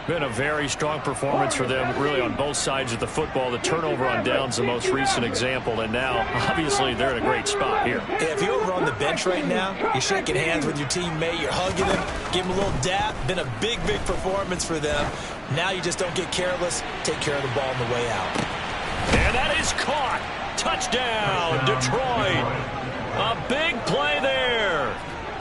Been a very strong performance for them, really, on both sides of the football. The turnover on downs, the most recent example, and now, obviously, they're in a great spot here. Yeah, if you're over on the bench right now, you're shaking hands with your teammate, you're hugging him, give him a little dap. Been a big, big performance for them. Now you just don't get careless. Take care of the ball on the way out. And that is caught. Touchdown, Detroit. A big play there.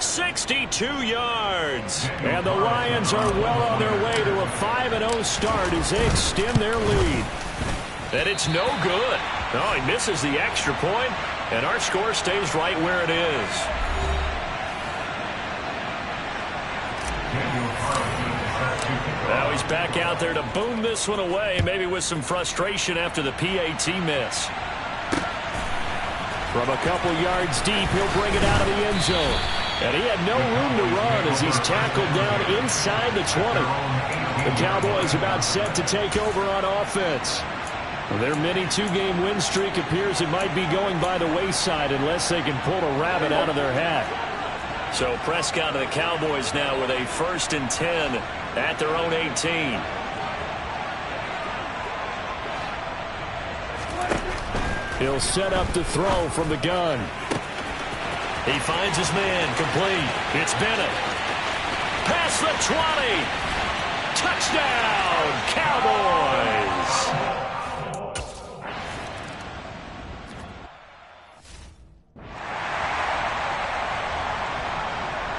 62 yards. And the Lions are well on their way to a 5-0 start as they extend their lead. And it's no good. No, he misses the extra point, and our score stays right where it is. Now he's back out there to boom this one away, maybe with some frustration after the PAT miss. From a couple yards deep, he'll bring it out of the end zone. And he had no room to run as he's tackled down inside the 20. The Cowboys about set to take over on offense. Their mini 2-game win streak appears it might be going by the wayside unless they can pull a rabbit out of their hat. So Prescott and the Cowboys now with a 1st and 10 at their own 18. He'll set up the throw from the gun. He finds his man, complete. It's Bennett. Past the 20. Touchdown, Cowboys.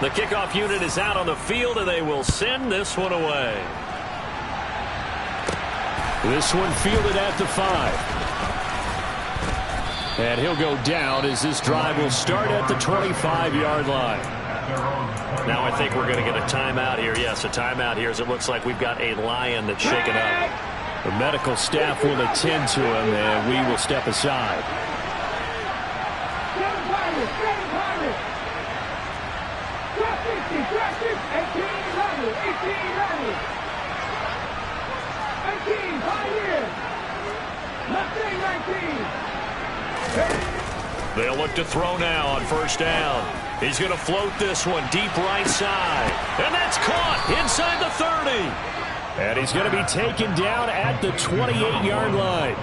The kickoff unit is out on the field, and they will send this one away. This one fielded at the 5. And he'll go down as this drive will start at the 25-yard line. Now I think we're going to get a timeout here. Yes, a timeout here as it looks like we've got a Lion that's shaken up. The medical staff will attend to him, and we will step aside. They'll look to throw now on 1st down. He's going to float this one deep right side. And that's caught inside the 30. And he's going to be taken down at the 28-yard line.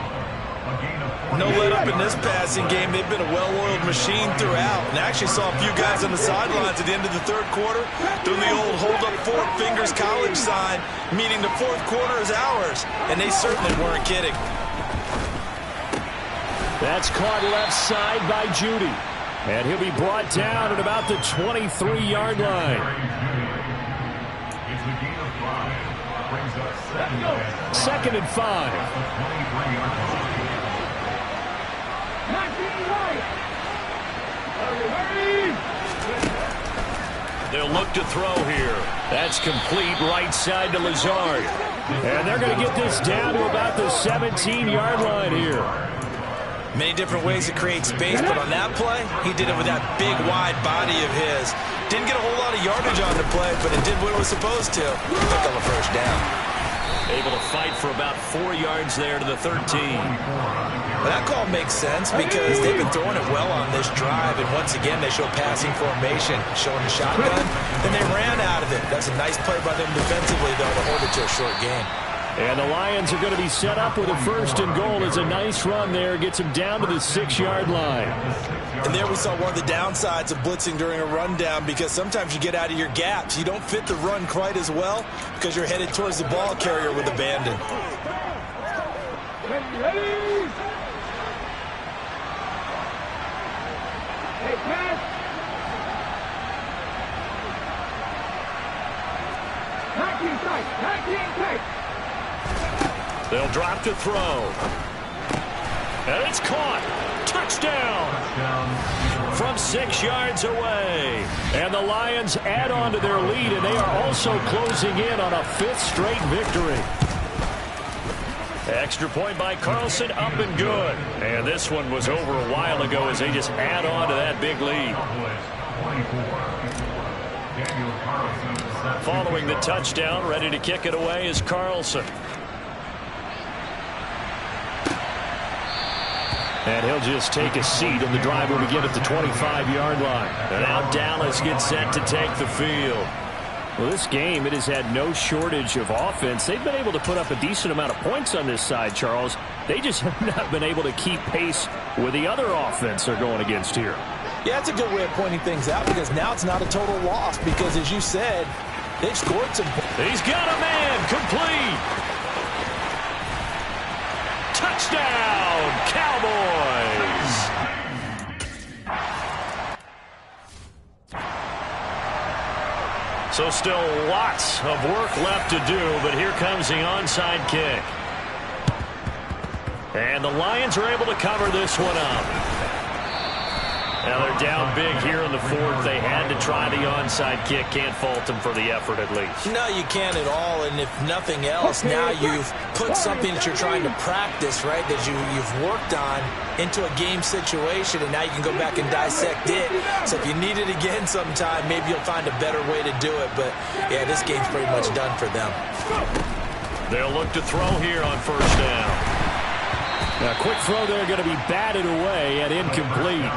No let up in this passing game. They've been a well-oiled machine throughout. And I actually saw a few guys on the sidelines at the end of the third quarter doing the old hold up four fingers college sign, meaning the fourth quarter is ours. And they certainly weren't kidding. That's caught left side by Judy. And he'll be brought down at about the 23-yard line. Second and 5. They'll look to throw here. That's complete right side to Lazard. And they're going to get this down to about the 17-yard line here. Many different ways to create space, but on that play, he did it with that big, wide body of his. Didn't get a whole lot of yardage on the play, but it did what it was supposed to. Pick up a first down. Able to fight for about 4 yards there to the 13. Well, that call makes sense because they've been throwing it well on this drive, and once again, they show passing formation, showing the shotgun, and they ran out of it. That's a nice play by them defensively, though, to hold it to a short game. And the Lions are going to be set up with a first and goal as a nice run there. Gets them down to the 6-yard line. And there we saw one of the downsides of blitzing during a rundown because sometimes you get out of your gaps. You don't fit the run quite as well because you're headed towards the ball carrier with abandon. Ready? Hey, pass. Back in tight. Back in tight. They'll drop to throw. And it's caught. Touchdown. From 6 yards away. And the Lions add on to their lead, and they are also closing in on a 5th straight victory. Extra point by Carlson, up and good. And this one was over a while ago as they just add on to that big lead. Following the touchdown, ready to kick it away is Carlson. And he'll just take a seat, and the drive will begin at the 25-yard line. And now Dallas gets set to take the field. Well, this game, it has had no shortage of offense. They've been able to put up a decent amount of points on this side, Charles. They just have not been able to keep pace with the other offense they're going against here. Yeah, that's a good way of pointing things out because now it's not a total loss because, as you said, they've scored some points. He's got a man complete. Touchdown, Cowboys. So still lots of work left to do, but here comes the onside kick. And the Lions are able to cover this one up. Now they're down big here in the fourth. They had to try the onside kick. Can't fault them for the effort at least. No, you can't at all. And if nothing else, now you've put something that you're trying to practice, right, that you've worked on into a game situation, and now you can go back and dissect it. So if you need it again sometime, maybe you'll find a better way to do it. But, yeah, this game's pretty much done for them. They'll look to throw here on first down. Now, quick throw there going to be batted away and incomplete.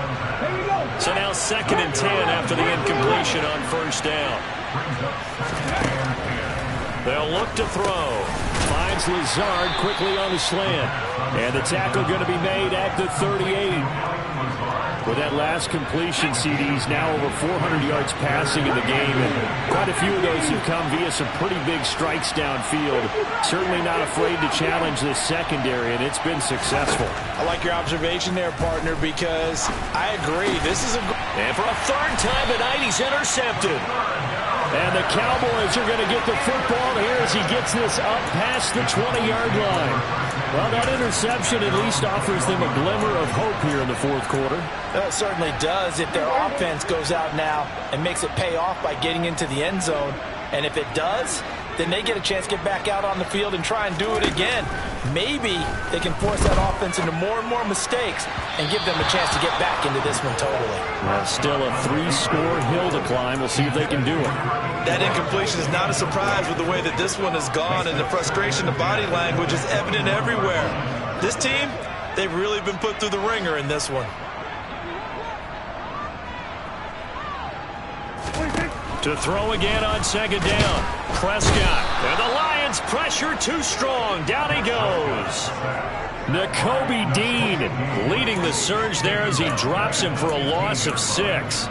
So now 2nd and 10 after the incompletion on first down. They'll look to throw. Finds Lazard quickly on the slant. And the tackle going to be made at the 38. With that last completion, CD's now over 400 yards passing in the game, and quite a few of those have come via some pretty big strikes downfield. Certainly not afraid to challenge this secondary, and it's been successful. I like your observation there, partner, because I agree. This is a... And for a 3rd time tonight, he's intercepted. And the Cowboys are going to get the football here as he gets this up past the 20-yard line. Well, that interception at least offers them a glimmer of hope here in the fourth quarter. That certainly does if their offense goes out now and makes it pay off by getting into the end zone. And if it does, then they get a chance to get back out on the field and try and do it again. Maybe they can force that offense into more and more mistakes and give them a chance to get back into this one totally. Well, still a 3-score hill to climb. We'll see if they can do it. That incompletion is not a surprise with the way that this one has gone, and the frustration, the body language is evident everywhere. This team, they've really been put through the ringer in this one. To throw again on 2nd down. Prescott. And the Lions pressure too strong. Down he goes. Nakobe Dean leading the surge there as he drops him for a loss of 6.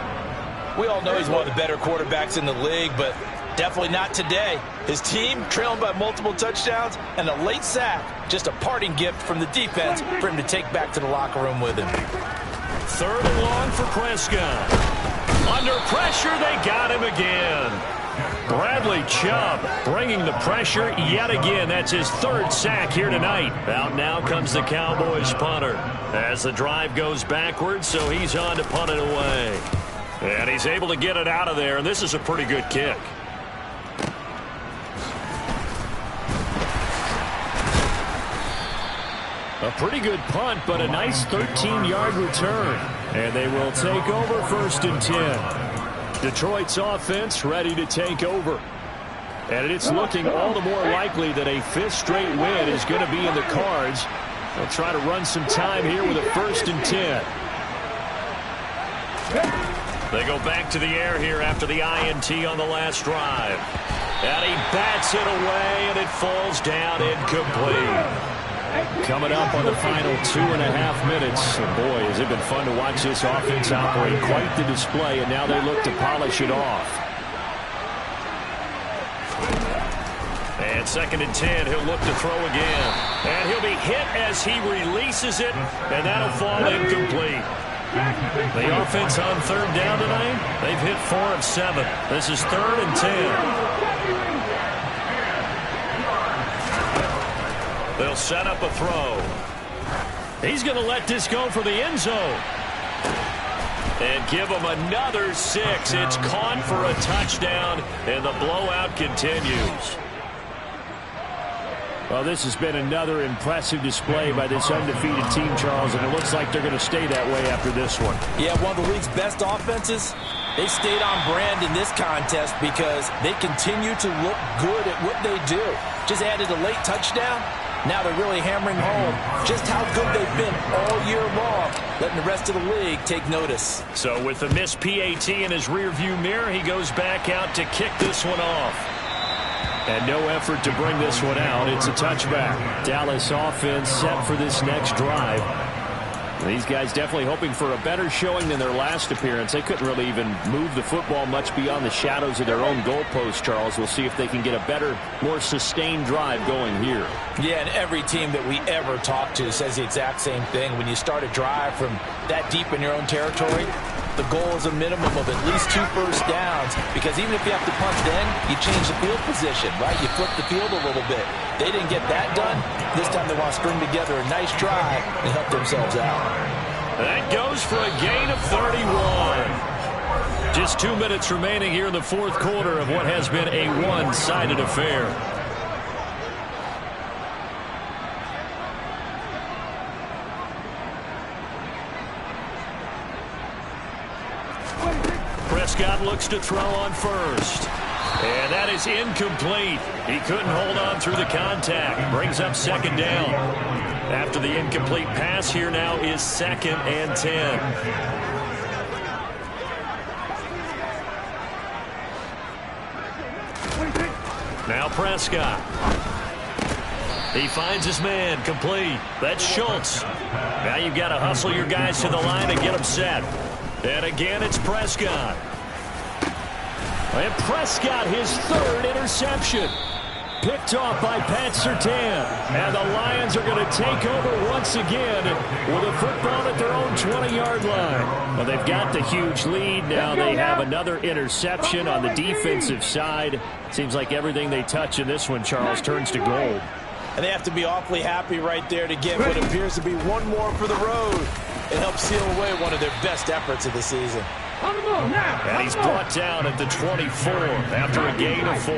We all know he's one of the better quarterbacks in the league, but definitely not today. His team trailing by multiple touchdowns and a late sack. Just a parting gift from the defense for him to take back to the locker room with him. 3rd and long for Prescott. Under pressure, they got him again. Bradley Chubb bringing the pressure yet again. That's his 3rd sack here tonight. Out now comes the Cowboys punter as the drive goes backwards, so he's on to punt it away. And he's able to get it out of there, and this is a pretty good kick. A pretty good punt, but a nice 13-yard return. And they will take over 1st and 10. Detroit's offense ready to take over. And it's looking all the more likely that a 5th straight win is going to be in the cards. They'll try to run some time here with a 1st and 10. They go back to the air here after the INT on the last drive. And he bats it away, and it falls down incomplete. Coming up on the final 2.5 minutes. And boy, has it been fun to watch this offense operate. Quite the display, and now they look to polish it off. And 2nd and 10, he'll look to throw again. And he'll be hit as he releases it, and that'll fall incomplete. The offense on 3rd down tonight, they've hit 4 of 7. This is 3rd and 10. They'll set up a throw. He's going to let this go for the end zone. And give him another 6. It's caught for a touchdown, and the blowout continues. Well, this has been another impressive display by this undefeated team, Charles, and it looks like they're going to stay that way after this one. Yeah, one of the league's best offenses. They stayed on brand in this contest because they continue to look good at what they do. Just added a late touchdown. Now they're really hammering home just how good they've been all year long, letting the rest of the league take notice. So with the missed PAT in his rearview mirror, he goes back out to kick this one off. And no effort to bring this one out. It's a touchback. Dallas offense set for this next drive. These guys definitely hoping for a better showing than their last appearance. They couldn't really even move the football much beyond the shadows of their own goalpost, Charles. We'll see if they can get a better, more sustained drive going here. Yeah, and every team that we ever talk to says the exact same thing. When you start a drive from that deep in your own territory, the goal is a minimum of at least 2 first downs, because even if you have to punt then, you change the field position, right? You flip the field a little bit. They didn't get that done. This time they want to string together a nice drive and help themselves out. That goes for a gain of 31. Just 2 minutes remaining here in the 4th quarter of what has been a one-sided affair. Prescott looks to throw on first. And that is incomplete. He couldn't hold on through the contact. Brings up 2nd down. After the incomplete pass, here now is 2nd and 10. Now Prescott. He finds his man, complete. That's Schultz. Now you've got to hustle your guys to the line and get them set. And again, it's Prescott. And Prescott, his 3rd interception. Picked off by Pat Surtain. And the Lions are going to take over once again with a football at their own 20-yard line. Well, they've got the huge lead. Now they have another interception on the defensive side. Seems like everything they touch in this one, Charles, turns to gold. And they have to be awfully happy right there to get what appears to be one more for the road and help seal away one of their best efforts of the season. And he's brought down at the 24 after a gain of 4.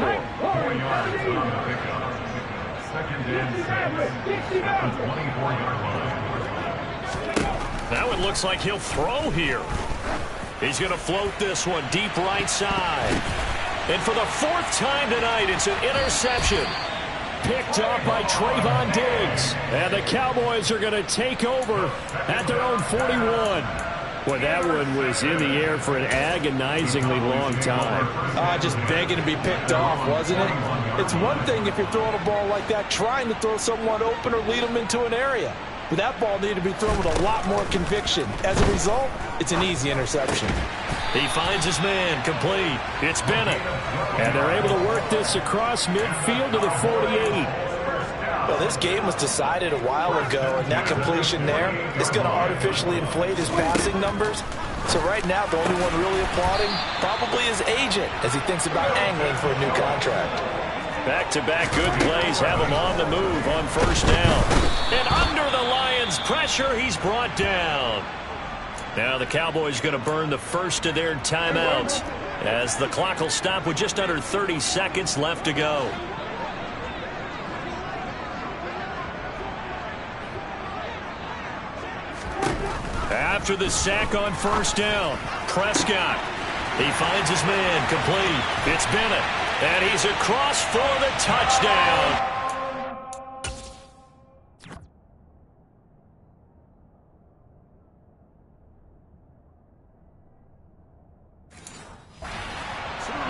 Now it looks like he'll throw here. He's going to float this one deep right side. And for the 4th time tonight, it's an interception. Picked up by Trayvon Diggs. And the Cowboys are going to take over at their own 41. Well, that one was in the air for an agonizingly long time. Just begging to be picked off, wasn't it? It's one thing if you're throwing a ball like that, trying to throw someone open or lead them into an area. But that ball needed to be thrown with a lot more conviction. As a result, it's an easy interception. He finds his man, complete. It's Bennett. And they're able to work this across midfield to the 48. Well, this game was decided a while ago, and that completion there is going to artificially inflate his passing numbers. So right now, the only one really applauding probably his agent as he thinks about angling for a new contract. Back-to-back good plays have him on the move on first down. And under the Lions' pressure, he's brought down. Now the Cowboys going to burn the first of their timeouts as the clock will stop with just under 30 seconds left to go. After the sack on first down, Prescott. He finds his man, complete. It's Bennett, and he's across for the touchdown.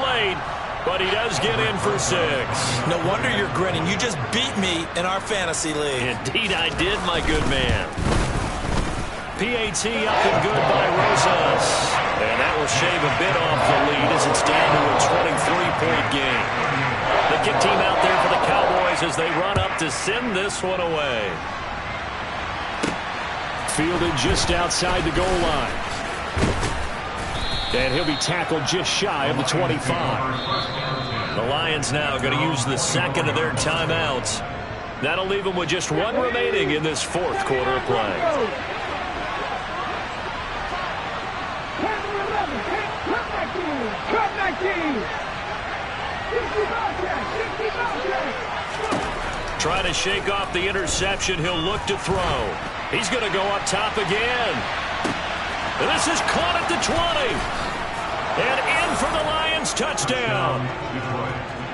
Late, but he does get in for 6. No wonder you're grinning. You just beat me in our fantasy league. Indeed I did, my good man. PAT up and good by Rosas. And that will shave a bit off the lead as it's down to a 23-point game. The kick team out there for the Cowboys as they run up to send this one away. Fielded just outside the goal line. And he'll be tackled just shy of the 25. The Lions now going to use the second of their timeouts. That'll leave them with just one remaining in this fourth quarter of play. Trying to shake off the interception. He'll look to throw. He's going to go up top again. And this is caught at the 20. And in for the Lions touchdown.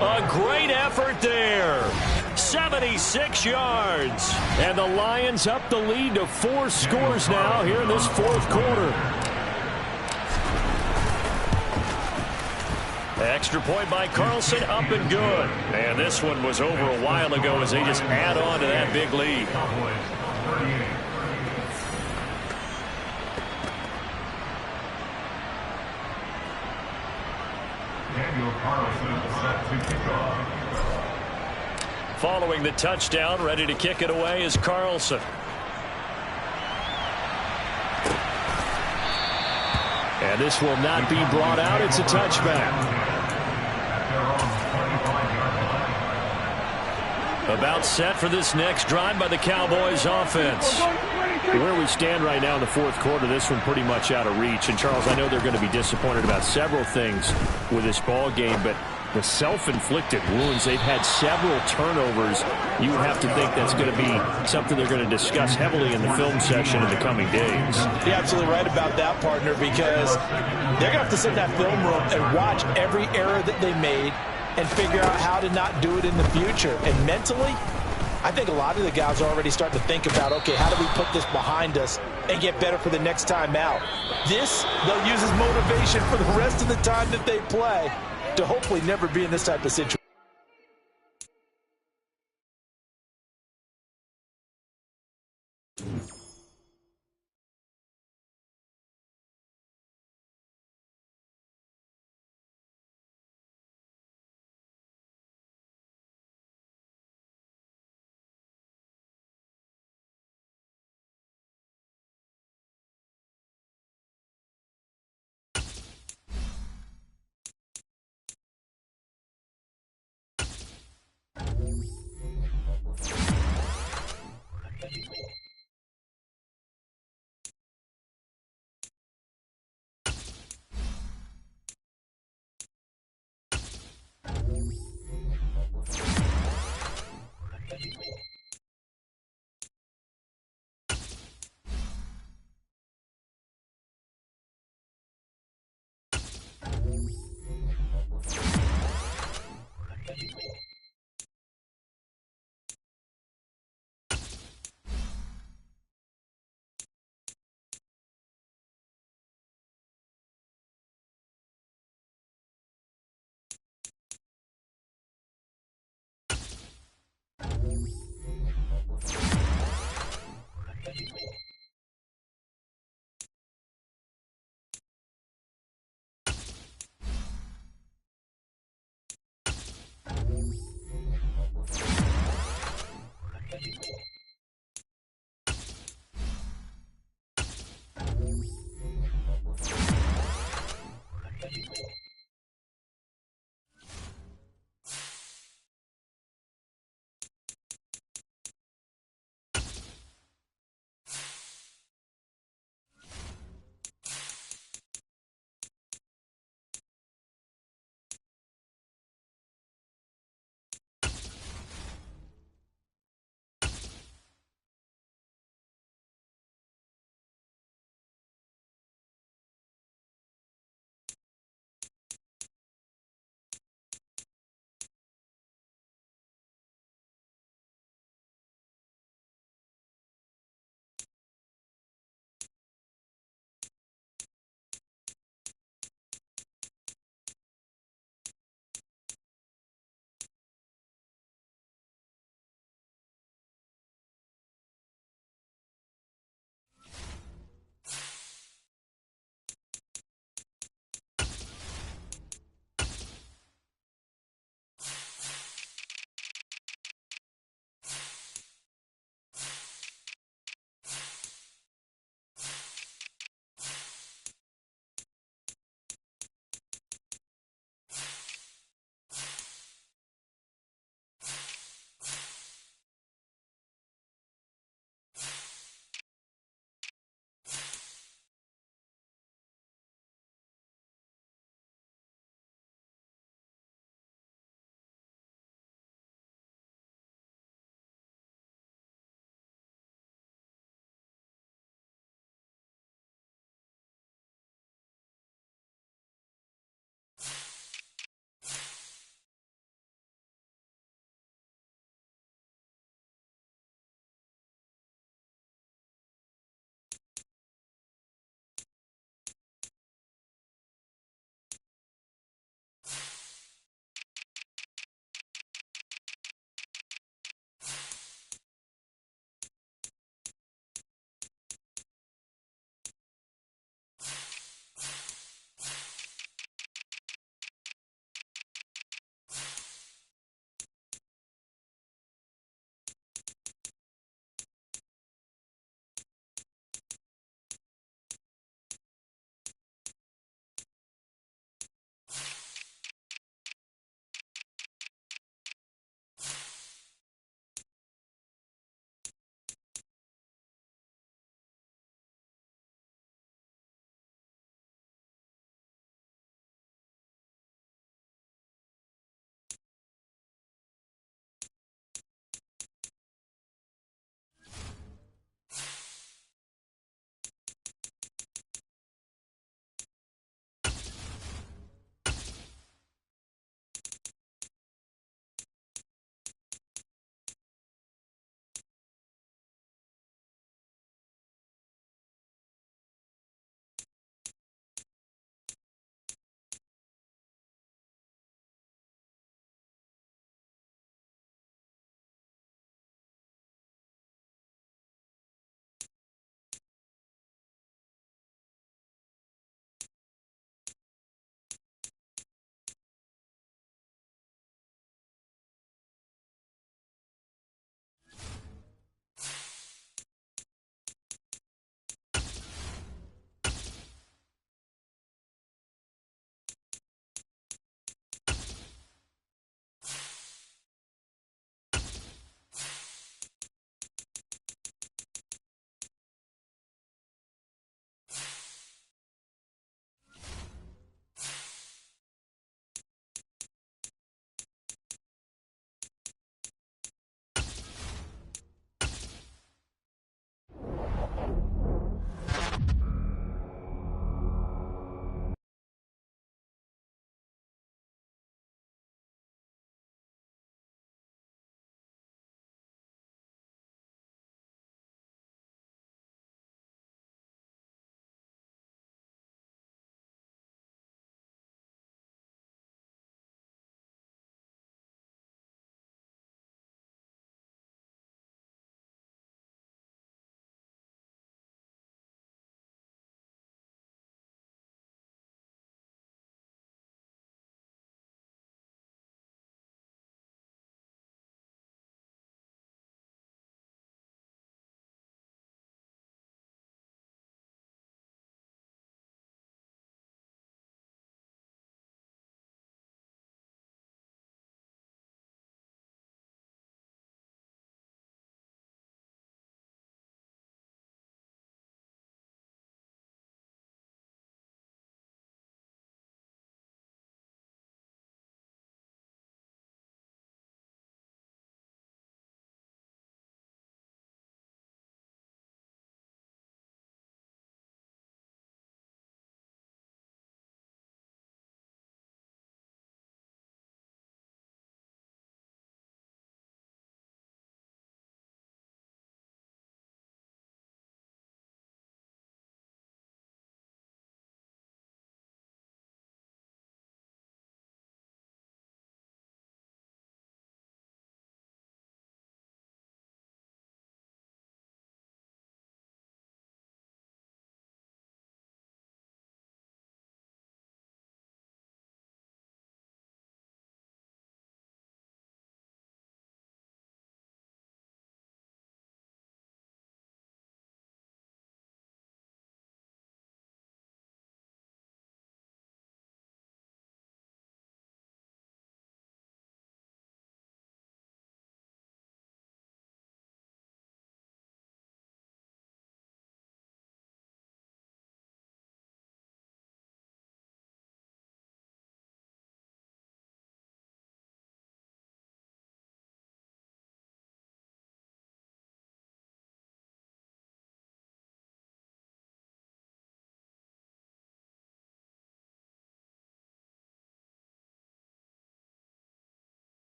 A great effort there. 76 yards. And the Lions up the lead to 4 scores now here in this fourth quarter. Extra point by Carlson, up and good. And this one was over a while ago as they just add on to that big lead. Following the touchdown, ready to kick it away is Carlson. And this will not be brought out. It's a touchback. About set for this next drive by the Cowboys offense. Where we stand right now in the fourth quarter, this one pretty much out of reach. And, Charles, I know they're going to be disappointed about several things with this ball game, but the self-inflicted wounds, they've had several turnovers. You would have to think that's going to be something they're going to discuss heavily in the film session in the coming days. You're absolutely right about that, partner, because they're going to have to sit in that film room and watch every error that they made and figure out how to not do it in the future. And mentally, I think a lot of the guys are already starting to think about, okay, how do we put this behind us and get better for the next time out? This, they'll use as motivation for the rest of the time that they play to hopefully never be in this type of situation.